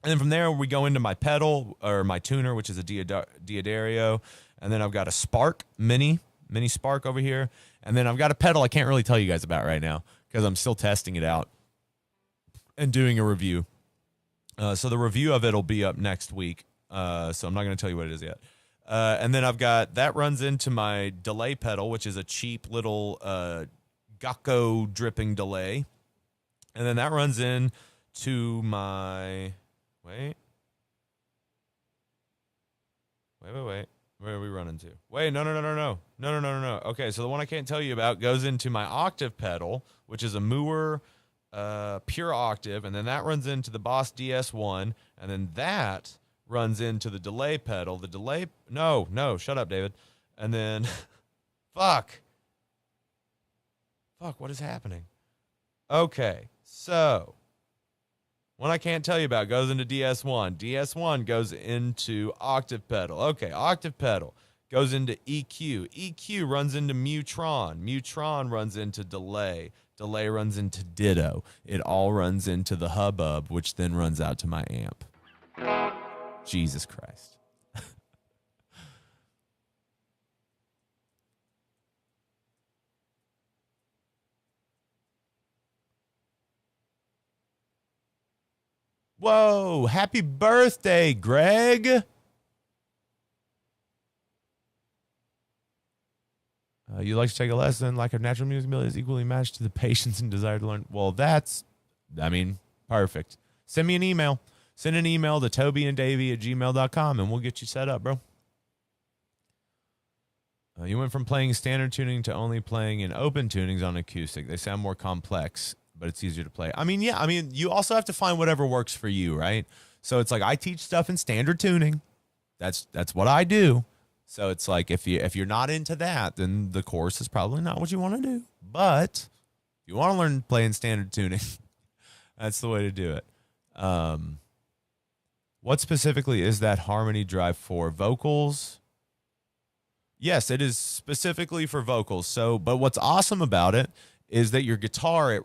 And then from there, we go into my pedal, or my tuner, which is a Diodario. And then I've got a Spark, mini Spark over here. And then I've got a pedal I can't really tell you guys about right now, because I'm still testing it out and doing a review. So the review of it will be up next week. So I'm not going to tell you what it is yet. And then I've got, that runs into my delay pedal, which is a cheap little Gakko dripping delay. And then that runs in to my, wait. Where are we running to? Wait, no. Okay, so the one I can't tell you about goes into my octave pedal, which is a Mooer pure octave, and then that runs into the Boss DS1, and then that runs into the delay pedal. The delay, no, shut up, David. And then, fuck, what is happening? Okay, so one I can't tell you about goes into DS1. DS1 goes into octave pedal. Okay, octave pedal goes into EQ. EQ runs into Mutron. Mutron runs into delay. Delay runs into Ditto. It all runs into the hubbub, which then runs out to my amp. Jesus Christ. Whoa, happy birthday, Greg. You like to take a lesson. Lack of natural music ability is equally matched to the patience and desire to learn. Well, perfect. Send me an email. Send an email to tobyanddavey@gmail.com, and we'll get you set up, bro. You went from playing standard tuning to only playing in open tunings on acoustic. They sound more complex, but it's easier to play. You also have to find whatever works for you, right? So it's like I teach stuff in standard tuning. That's what I do. So it's like if you're not into that, then the course is probably not what you want to do. But if you want to learn playing standard tuning, that's the way to do it. What specifically is that harmony drive for? Vocals? Yes, it is specifically for vocals. So, but what's awesome about it is that your guitar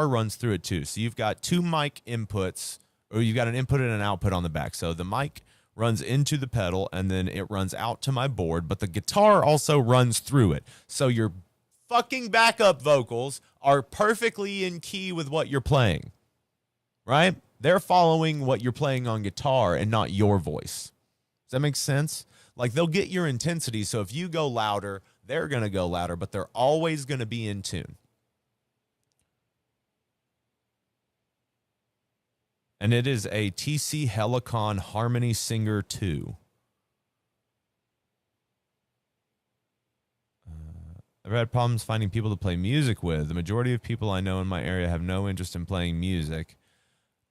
runs through it too. So you've got two mic inputs, or you've got an input and an output on the back. So the mic runs into the pedal, and then it runs out to my board, but the guitar also runs through it. So your fucking backup vocals are perfectly in key with what you're playing, right? They're following what you're playing on guitar and not your voice. Does that make sense? Like, they'll get your intensity, so if you go louder, they're going to go louder, but they're always going to be in tune. And it is a TC Helicon Harmony Singer 2. I've had problems finding people to play music with. The majority of people I know in my area have no interest in playing music.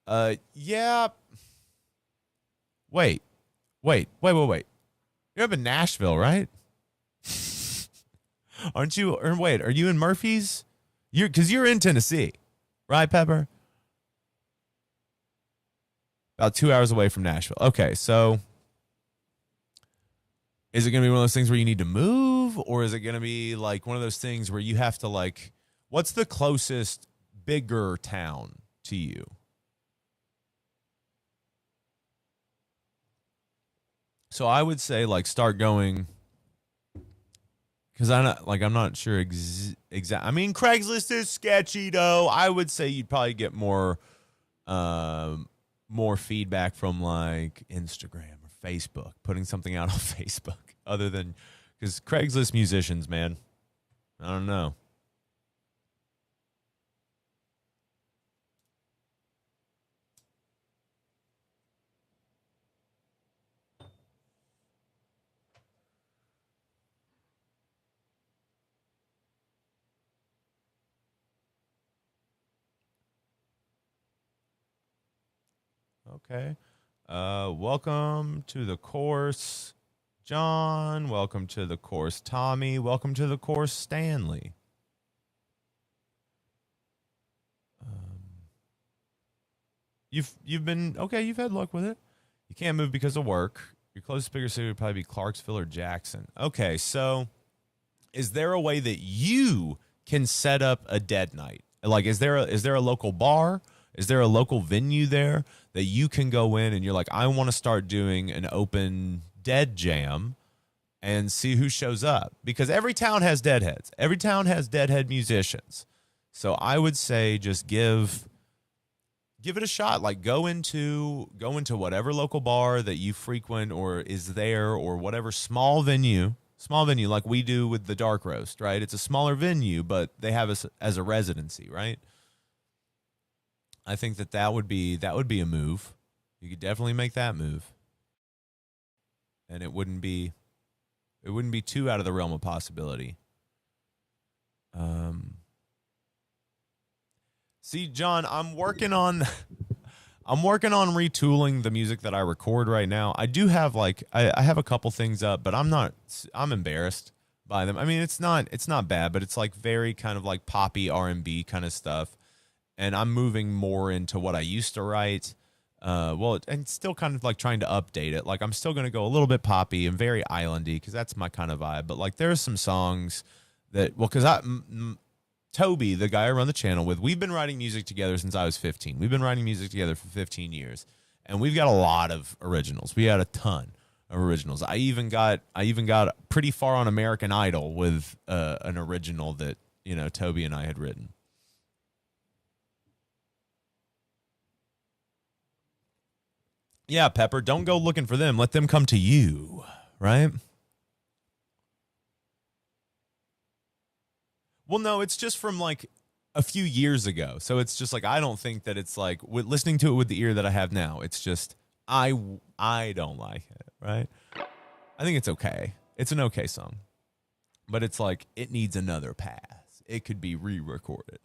Yeah. Wait. You're up in Nashville, right? Aren't you? Or wait, are you in Murphy's? Because you're in Tennessee, right, Pepper? About 2 hours away from Nashville. Okay, so is it going to be one of those things where you need to move? Or is it going to be like one of those things where you have to, like, what's the closest bigger town to you? So I would say, like, start going, because I'm not sure exact. I mean, Craigslist is sketchy, though. I would say you'd probably get more feedback from, like, Instagram or Facebook, putting something out on Facebook, other than, because Craigslist musicians, man, I don't know. Okay. Welcome to the course, John. Welcome to the course, Tommy. Welcome to the course, Stanley. You've been okay. You've had luck with it. You can't move because of work. Your closest bigger city would probably be Clarksville or Jackson. Okay, so is there a way that you can set up a dead night? Like, is there a local bar? Is there a local venue there that you can go in and you're like, I want to start doing an open dead jam and see who shows up? Because every town has deadheads. Every town has deadhead musicians. So I would say just give it a shot. Like, go into whatever local bar that you frequent or is there, or whatever small venue, Small venue like we do with the Dark Roast, right? It's a smaller venue, but they have us as a residency, right? I think that would be a move. You could definitely make that move. And it wouldn't be too out of the realm of possibility. See, John, I'm working on retooling the music that I record right now. I do have I have a couple things up, but I'm embarrassed by them. I mean, it's not bad, but it's like very kind of like poppy R&B kind of stuff. And I'm moving more into what I used to write. And still kind of like trying to update it. Like I'm still going to go a little bit poppy and very islandy because that's my kind of vibe. But like there's some songs that, because Toby, the guy I run the channel with, we've been writing music together since I was 15. We've been writing music together for 15 years, and we've got a lot of originals. We had a ton of originals. I even got pretty far on American Idol with an original that Toby and I had written. Yeah, Pepper, don't go looking for them. Let them come to you, right? Well, no, it's just from like a few years ago. So it's just like I don't think that it's like listening to it with the ear that I have now. It's just I don't like it, right? I think it's okay. It's an okay song. But it's like it needs another pass. It could be re-recorded.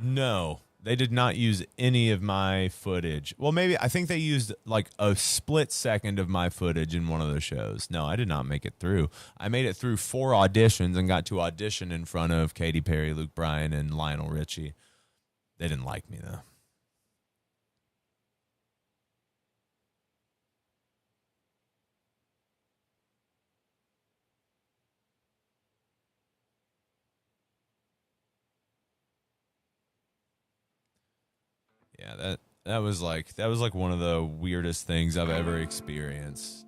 No, they did not use any of my footage. Well, maybe I think they used like a split second of my footage in one of those shows. No, I did not make it through. I made it through 4 auditions and got to audition in front of Katy Perry, Luke Bryan, and Lionel Richie. They didn't like me though. Yeah, that was like one of the weirdest things I've ever experienced.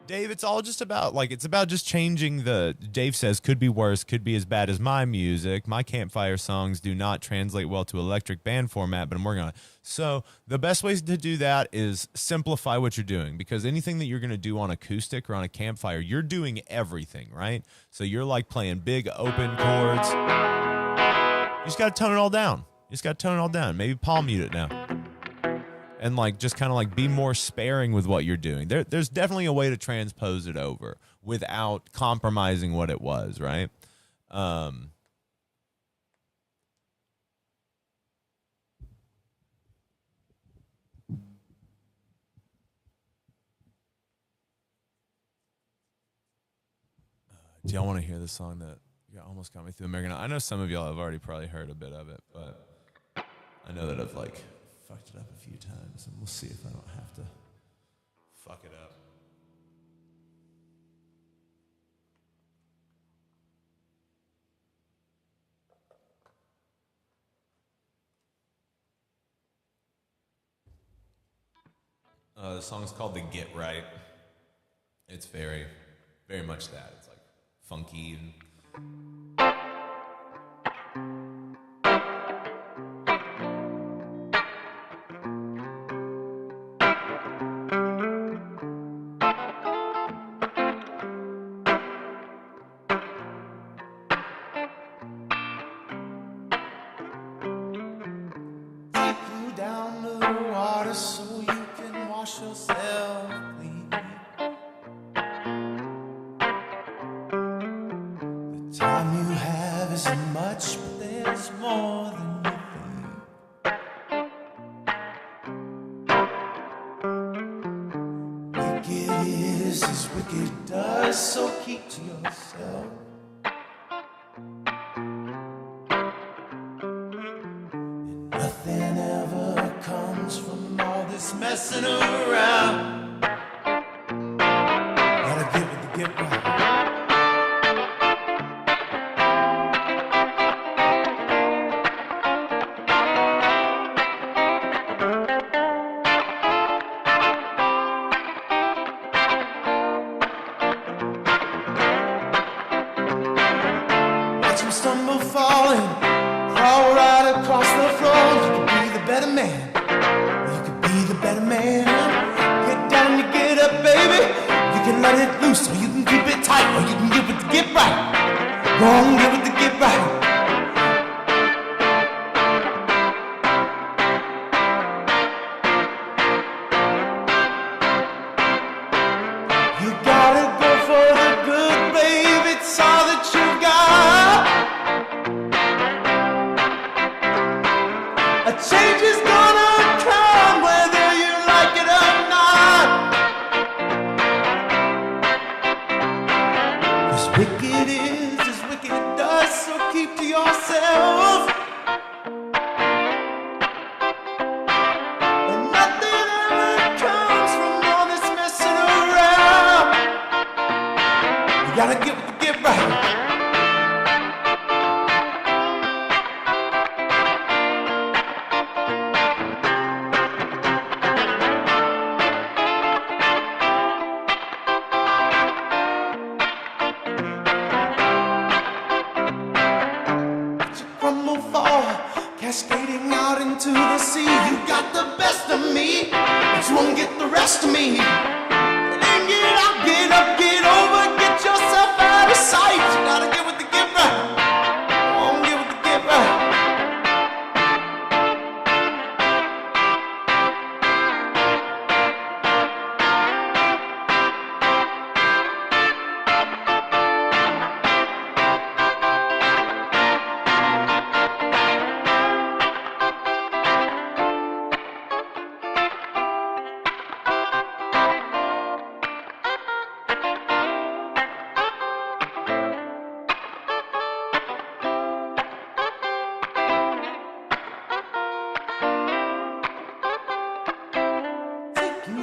Dave, it's all just about it's about just changing Dave says could be worse, could be as bad as my music. My campfire songs do not translate well to electric band format, but I'm working on it. So the best ways to do that is simplify what you're doing, because anything that you're going to do on acoustic or on a campfire, you're doing everything, right? So you're like playing big open chords. You just got to tone it all down. Maybe palm mute it now. And just kind of be more sparing with what you're doing. There's definitely a way to transpose it over without compromising what it was, right? Do y'all want to hear the song that almost got me through American Idol? I know some of y'all have already probably heard a bit of it, but I know that I've fucked it up a few times, and we'll see if I don't have to fuck it up. The song's called "The Get Right." It's very, very much that. It's funky and. is as wicked does, so keep to yourself. And nothing ever comes from all this messing around. Gotta get with the get right. Stumble, falling, crawl right across the floor. You could be the better man. You could be the better man. Get down, you get up, baby. You can let it loose, or you can keep it tight, or you can give it the get right. Go on, give it the get right. You gotta go for the good, babe. It's all that you got. A change is gonna come whether you like it or not. 'Cause wicked is as wicked does, so keep to yourself. And nothing ever comes from all this messing around. You gotta get right. Cascading out into the sea. You got the best of me, but you won't get the rest of me. Then get out, get up, get over, get yourself out of sight. You gotta get with the get right. Come on, get with the get right.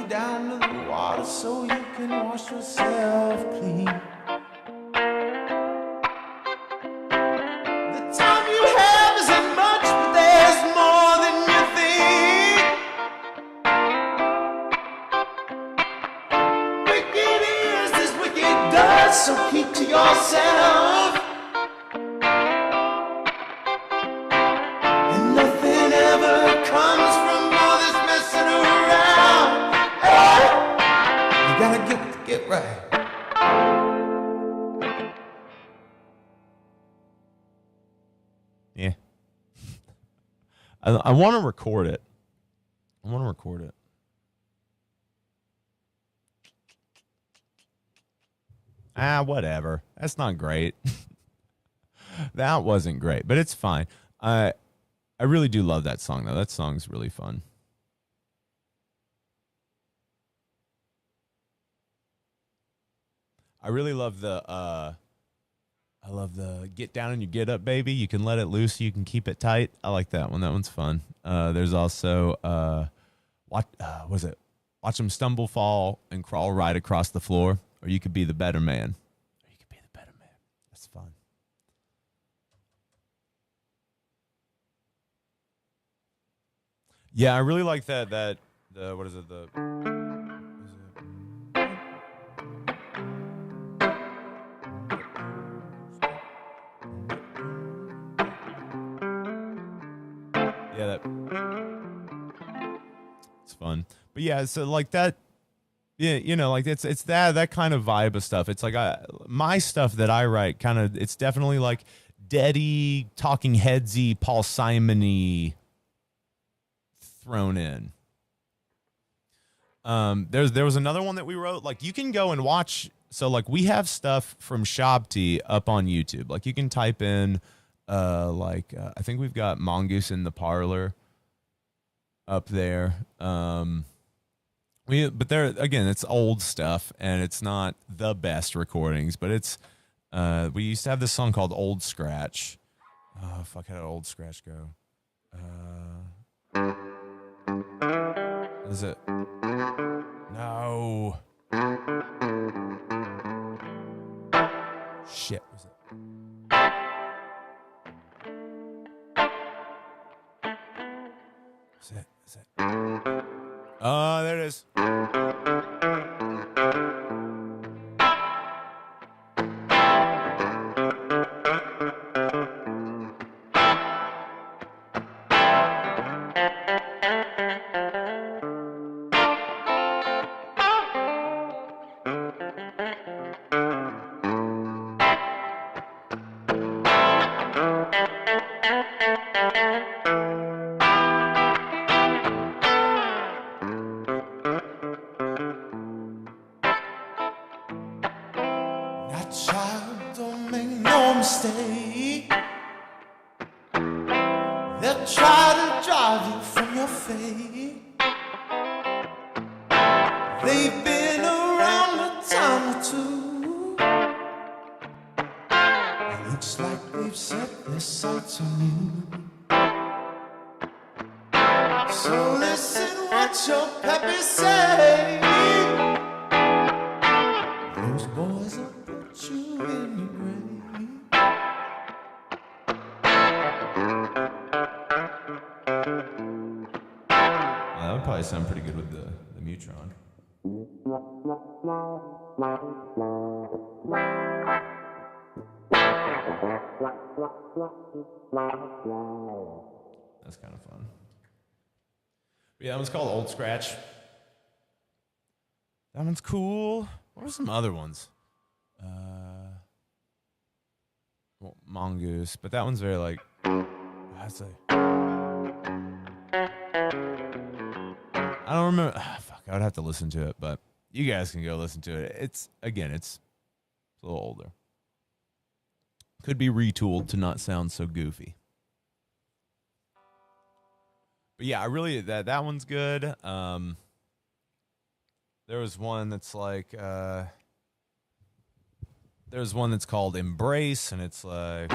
Down to the water so you can wash yourself clean. The time you have isn't much, but there's more than you think. Wicked is as wicked does, so keep to yourself. And nothing ever comes from all this messing around. You gotta get right. Yeah. I want to record it. Whatever. That's not great. That wasn't great, but it's fine. I really do love that song, though. That song's really fun. I really love the get down and you get up, baby. You can let it loose, you can keep it tight. I like that one. That one's fun. There's also watch them stumble, fall, and crawl right across the floor, or you could be the better man. That's fun. Yeah, I really like that what is it? Yeah, it's fun. But yeah, so like that, yeah, you know, like it's that kind of vibe of stuff. It's like my stuff that I write kind of, it's definitely like Deady, Talking Headsy, Paul Simon-y thrown in. There was another one that we wrote. Like you can go and watch. So like we have stuff from Shabti up on YouTube. Like you can type in I think we've got Mongoose in the Parlor up there. But there again, it's old stuff, and it's not the best recordings. But it's we used to have this song called "Old Scratch." Oh fuck, how did "Old Scratch" go? Is it? No. Shit. Was it? Is it? Oh, there it is. Now, child, don't make no mistake. They'll try to drive you from your faith. They've been around a time or two. It looks like they've set their sights on you. So listen what your pappy say. Those boys will put you in your grave. That would probably sound pretty good with the Mutron. That's kind of fun. But yeah, that one's called Old Scratch. That one's cool. What were some other ones? Well, Mongoose, but that one's very like. I'd say. I don't remember. Fuck, I would have to listen to it, but you guys can go listen to it. It's a little older. Could be retooled to not sound so goofy. But yeah, I really that one's good. There was one that's like there's one that's called Embrace, and it's like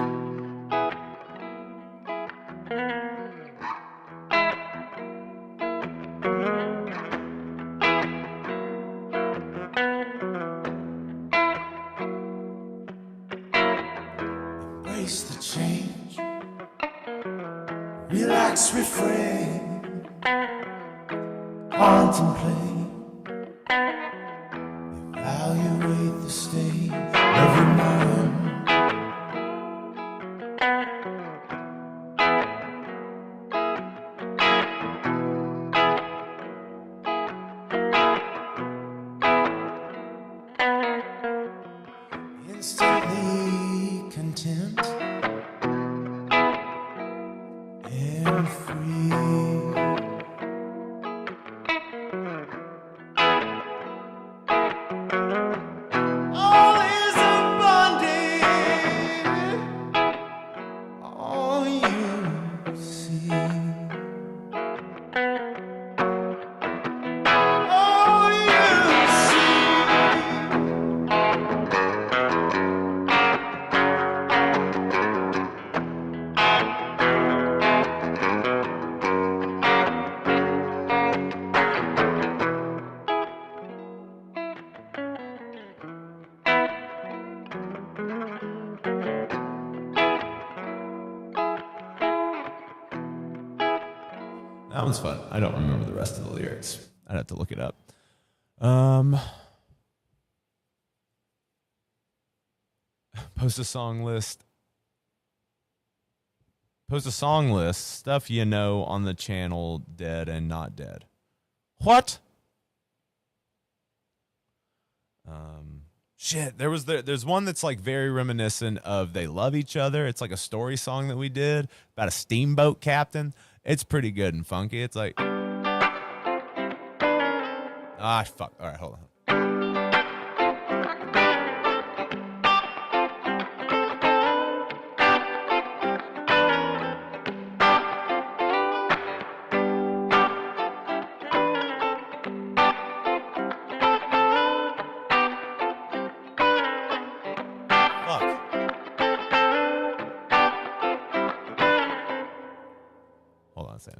Embrace the change. Relax, refrain. Contemplate. Evaluate the state of your mind. Instantly content and free. All is abundant. All you see. All you see. that one's fun. I don't remember the rest of the lyrics. I'd have to look it up. Post a song list. Post a song list. Stuff you know on the channel, dead and not dead. What? Shit. There's one that's like very reminiscent of They Love Each Other. It's like a story song that we did about a steamboat captain. It's pretty good and funky. It's like, fuck. All right, hold on.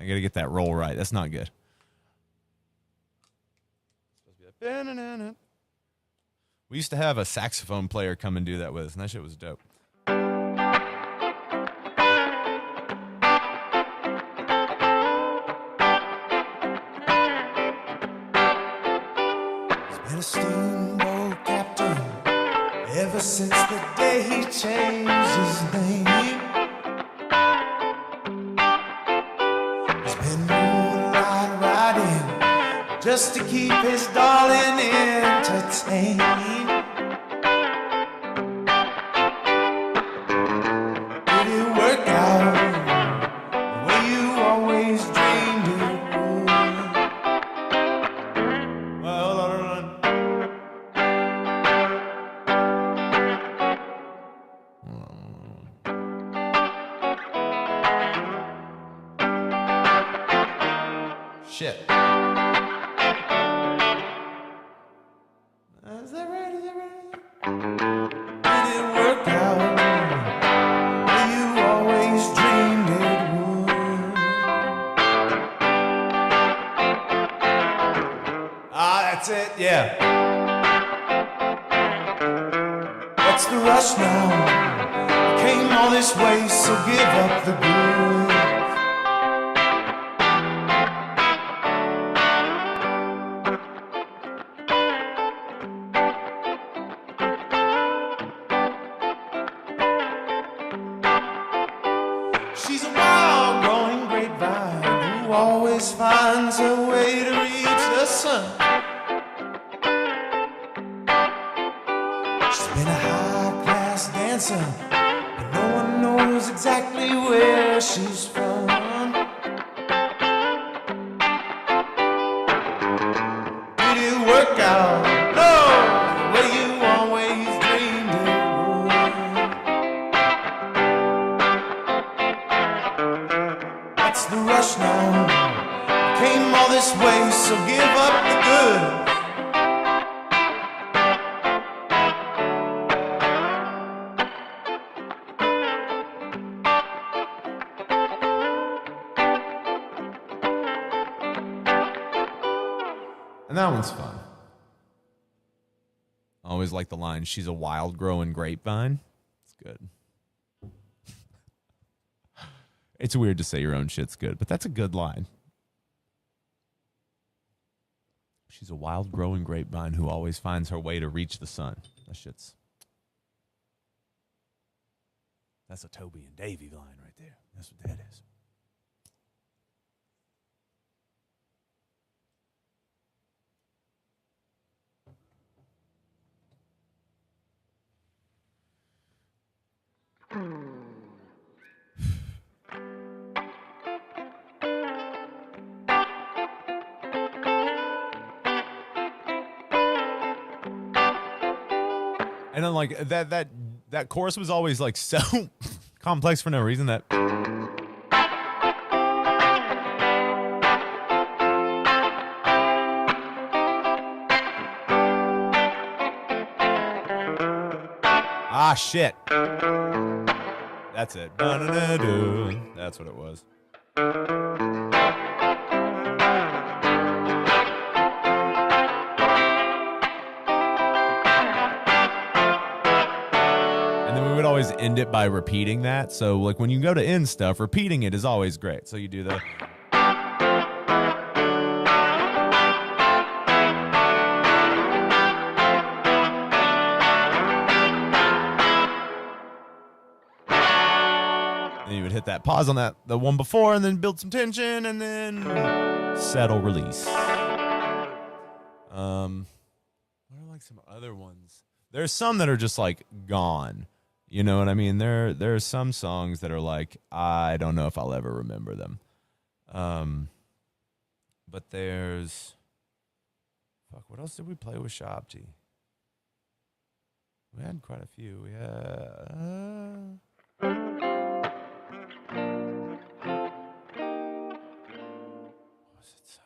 I gotta get that roll right. That's not good. We used to have a saxophone player come and do that with us, and that shit was dope. He's been a steamboat captain ever since the day he changed his name. He's been moonlight riding just to keep his darling entertained. Did it work out the way you always dreamed it would? Well, I don't know. Shit. Is that right? Is that right? Did it work out the way you always dreamed it would? Ah, that's it, yeah. What's the rush now? Came all this way, so give up the good. She's a wild growing grapevine who always finds a way to reach the sun. She's been a high-class dancer, but no one knows exactly where she's from. Did it work out? No, the way you always dreamed it would. What's the rush now? Came all this way, so give up the good. And that one's fun. I always like the line, she's a wild growing grapevine. It's good. It's weird to say your own shit's good, but that's a good line. She's a wild growing grapevine who always finds her way to reach the sun. That's a Toby and Davey line right there. That's what that is. And then like that chorus was always like so complex for no reason that shit. That's it. That's what it was. Always end it by repeating that. So like when you go to end stuff, repeating it is always great. So you do the then you would hit that pause on that the one before and then build some tension and then settle release. What are like some other ones? There's some that are just like gone. You know what I mean? There are some songs that are like, I don't know if I'll ever remember them. But there's... Fuck, what else did we play with Shabji? We had quite a few. We had... was it so?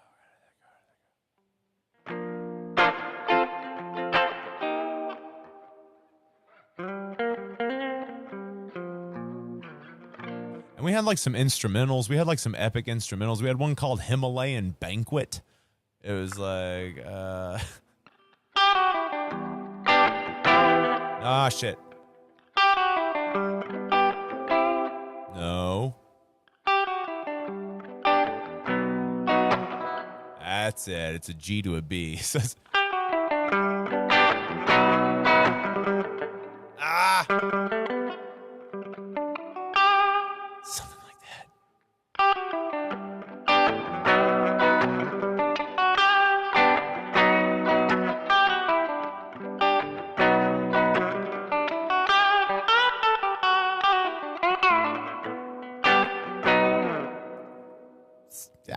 And we had like some instrumentals. We had like some epic instrumentals. We had one called Himalayan Banquet. It was like, ah, shit. No. That's it. It's a G to a B. So ah. Something like that.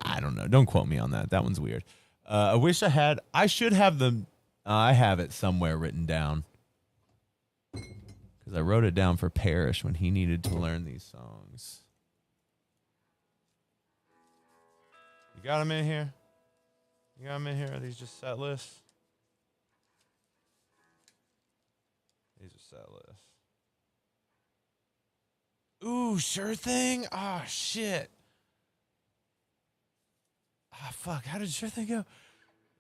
I don't know. Don't quote me on that. That one's weird. I wish I should have them. I have it somewhere written down. Because I wrote it down for Parrish when he needed to learn these songs. You got them in here? You got them in here? Are these just set lists? These are set lists. Ooh, Sure Thing? Oh, shit. Ah, fuck. How did Sure Thing go? It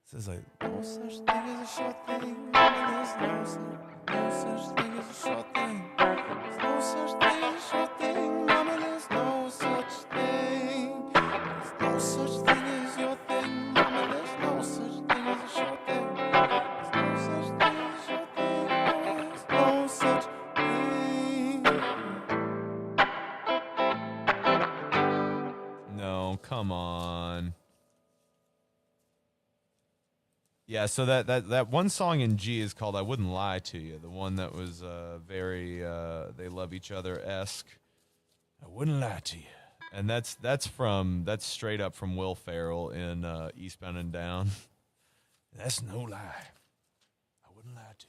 says like, no such thing as a short thing. There's no such thing as a short thing. There's no such thing as a short thing. Mama, there's no such thing. There's no such thing as your thing. Mama, there's no such thing as a short thing. There's no such thing as a short thing. Mama, there's no such thing. No, come on. Yeah, so that one song in G is called I Wouldn't Lie to You. The one that was very They Love Each Other-esque. I wouldn't lie to you. And that's straight up from Will Ferrell in Eastbound and Down. That's no lie. I wouldn't lie to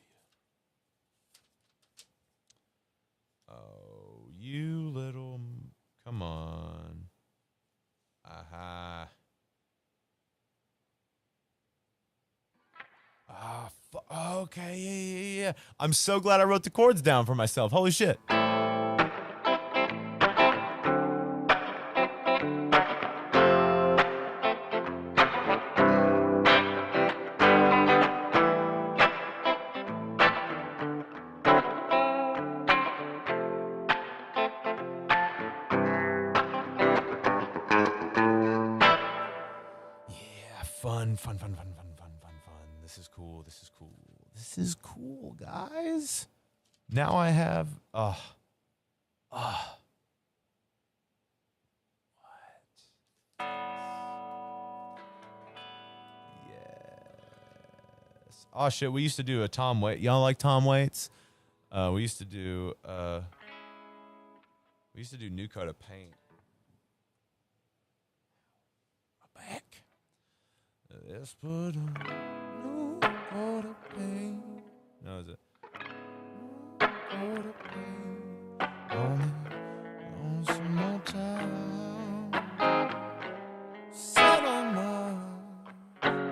you. Oh, you little... Come on. Aha. Ah, okay, yeah. I'm so glad I wrote the chords down for myself. Holy shit. Fun. This is cool, guys. Now I have, what? Yes. Oh, shit, we used to do a Tom Waits. Y'all like Tom Waits? We used to do New Coat of Paint. My back. Let's put on new coat of paint. No, is it? New coat of paint. On some more time. Summer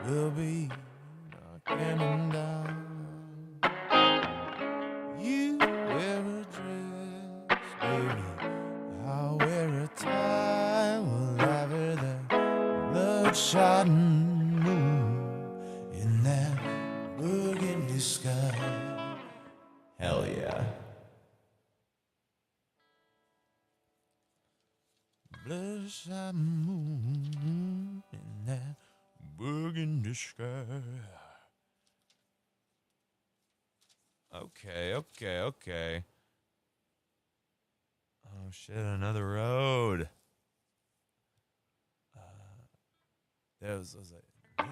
will be knocking down. You wear a dress, baby. I'll wear a tie. We'll lather that bloodshot in that burgundy sky. Hell yeah. Bloodshot moon in that burgundy sky. Okay. Oh shit, another road. There was like, tell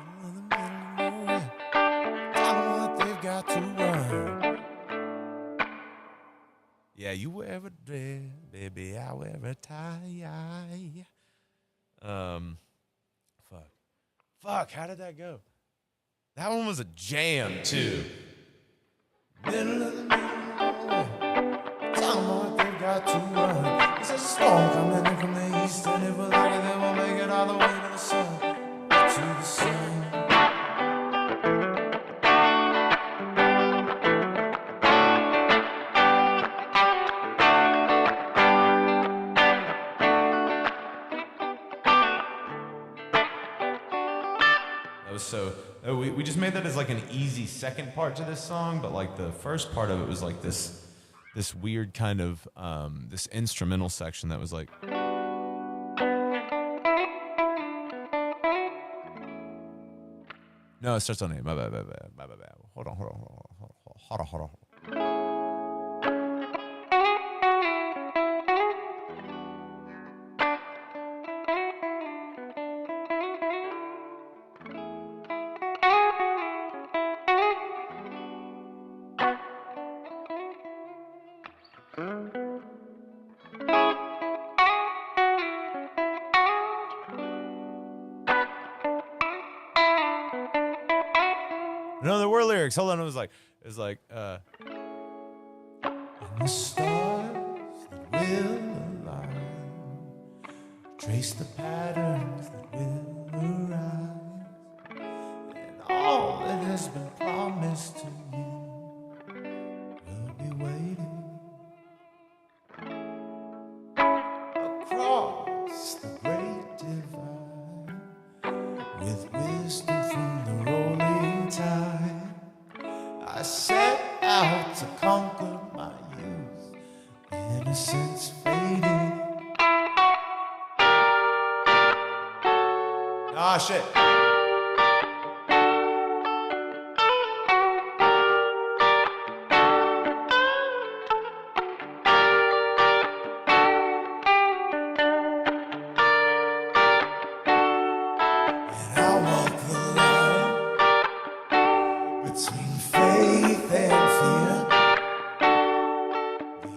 them what they've got to run. Yeah, you wear a dress, baby, I wear a tie. Fuck, how did that go? That one was a jam, too. Middle of the middle, tell them what they've got to run. There's a storm coming in from the east, and if we like it, then we'll make it all the way to the sun. To the sun. we just made that as like an easy second part to this song, but like the first part of it was like this weird kind of this instrumental section that was like. No, it starts on A. My bad. Hold on. No, there were lyrics. Hold on, it was like, and the stars that will align, trace the patterns that will arise, and all that has been promised to you will be waiting across the great divide, with wisdom from the rolling tide. I set out to conquer my youth, innocence fading. Ah, shit. And I walk the line between faith and fear.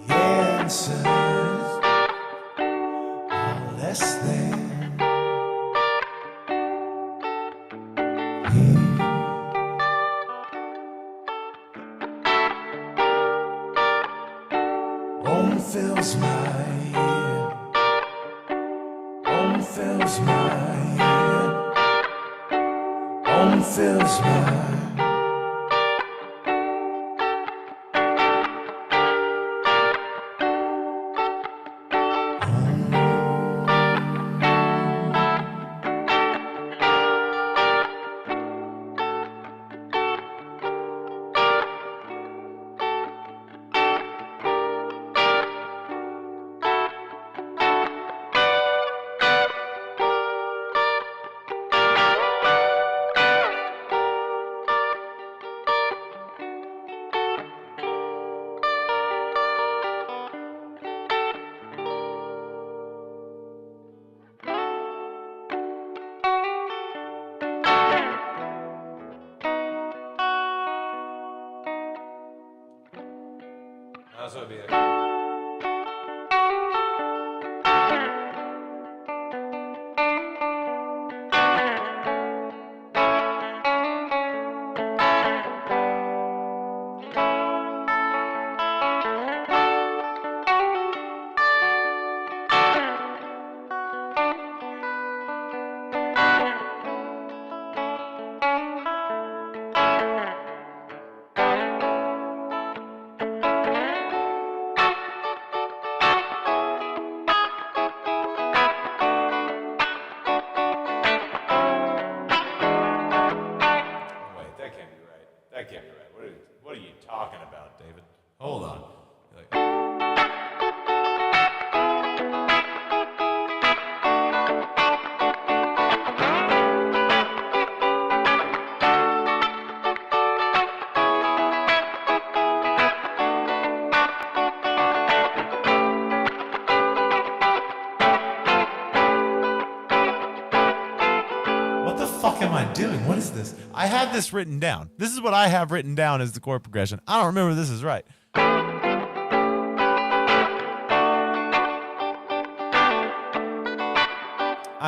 The answers are less than here. Home fills my ear. Home fills my ear. Home fills my That's what it'd be like. That can't be right. What are you talking about, David? Hold on. Am I doing? What is this? I have this written down. This is what I have written down as the chord progression. I don't remember if this is right. I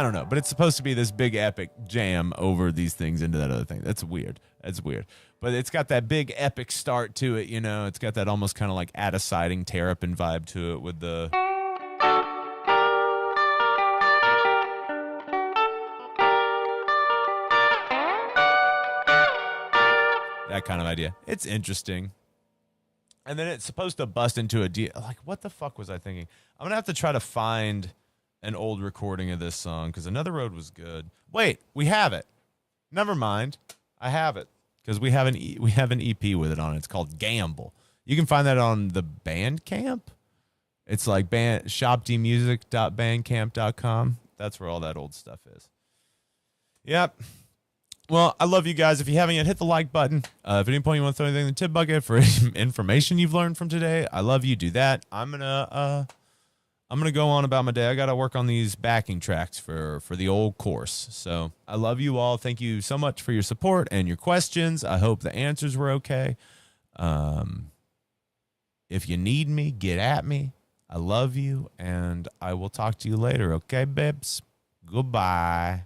don't know, but it's supposed to be this big epic jam over these things into that other thing. That's weird. But it's got that big epic start to it, you know. It's got that almost kind of like Add a Siding Terrapin vibe to it with the... that kind of idea. It's interesting. And then it's supposed to bust into a D. Like, what the fuck was I thinking? I'm going to have to try to find an old recording of this song because Another Road was good. Wait, we have it. Never mind. I have it because we have an EP with it on it. It's called Gamble. You can find that on the Bandcamp. It's like shopdmusic.bandcamp.com. That's where all that old stuff is. Yep. Well, I love you guys. If you haven't yet, hit the like button. If at any point you want to throw anything in the tip bucket for information you've learned from today, I love you. Do that. I'm gonna go on about my day. I gotta work on these backing tracks for the old course. So I love you all. Thank you so much for your support and your questions. I hope the answers were okay. If you need me, get at me. I love you, and I will talk to you later. Okay, babes? Goodbye.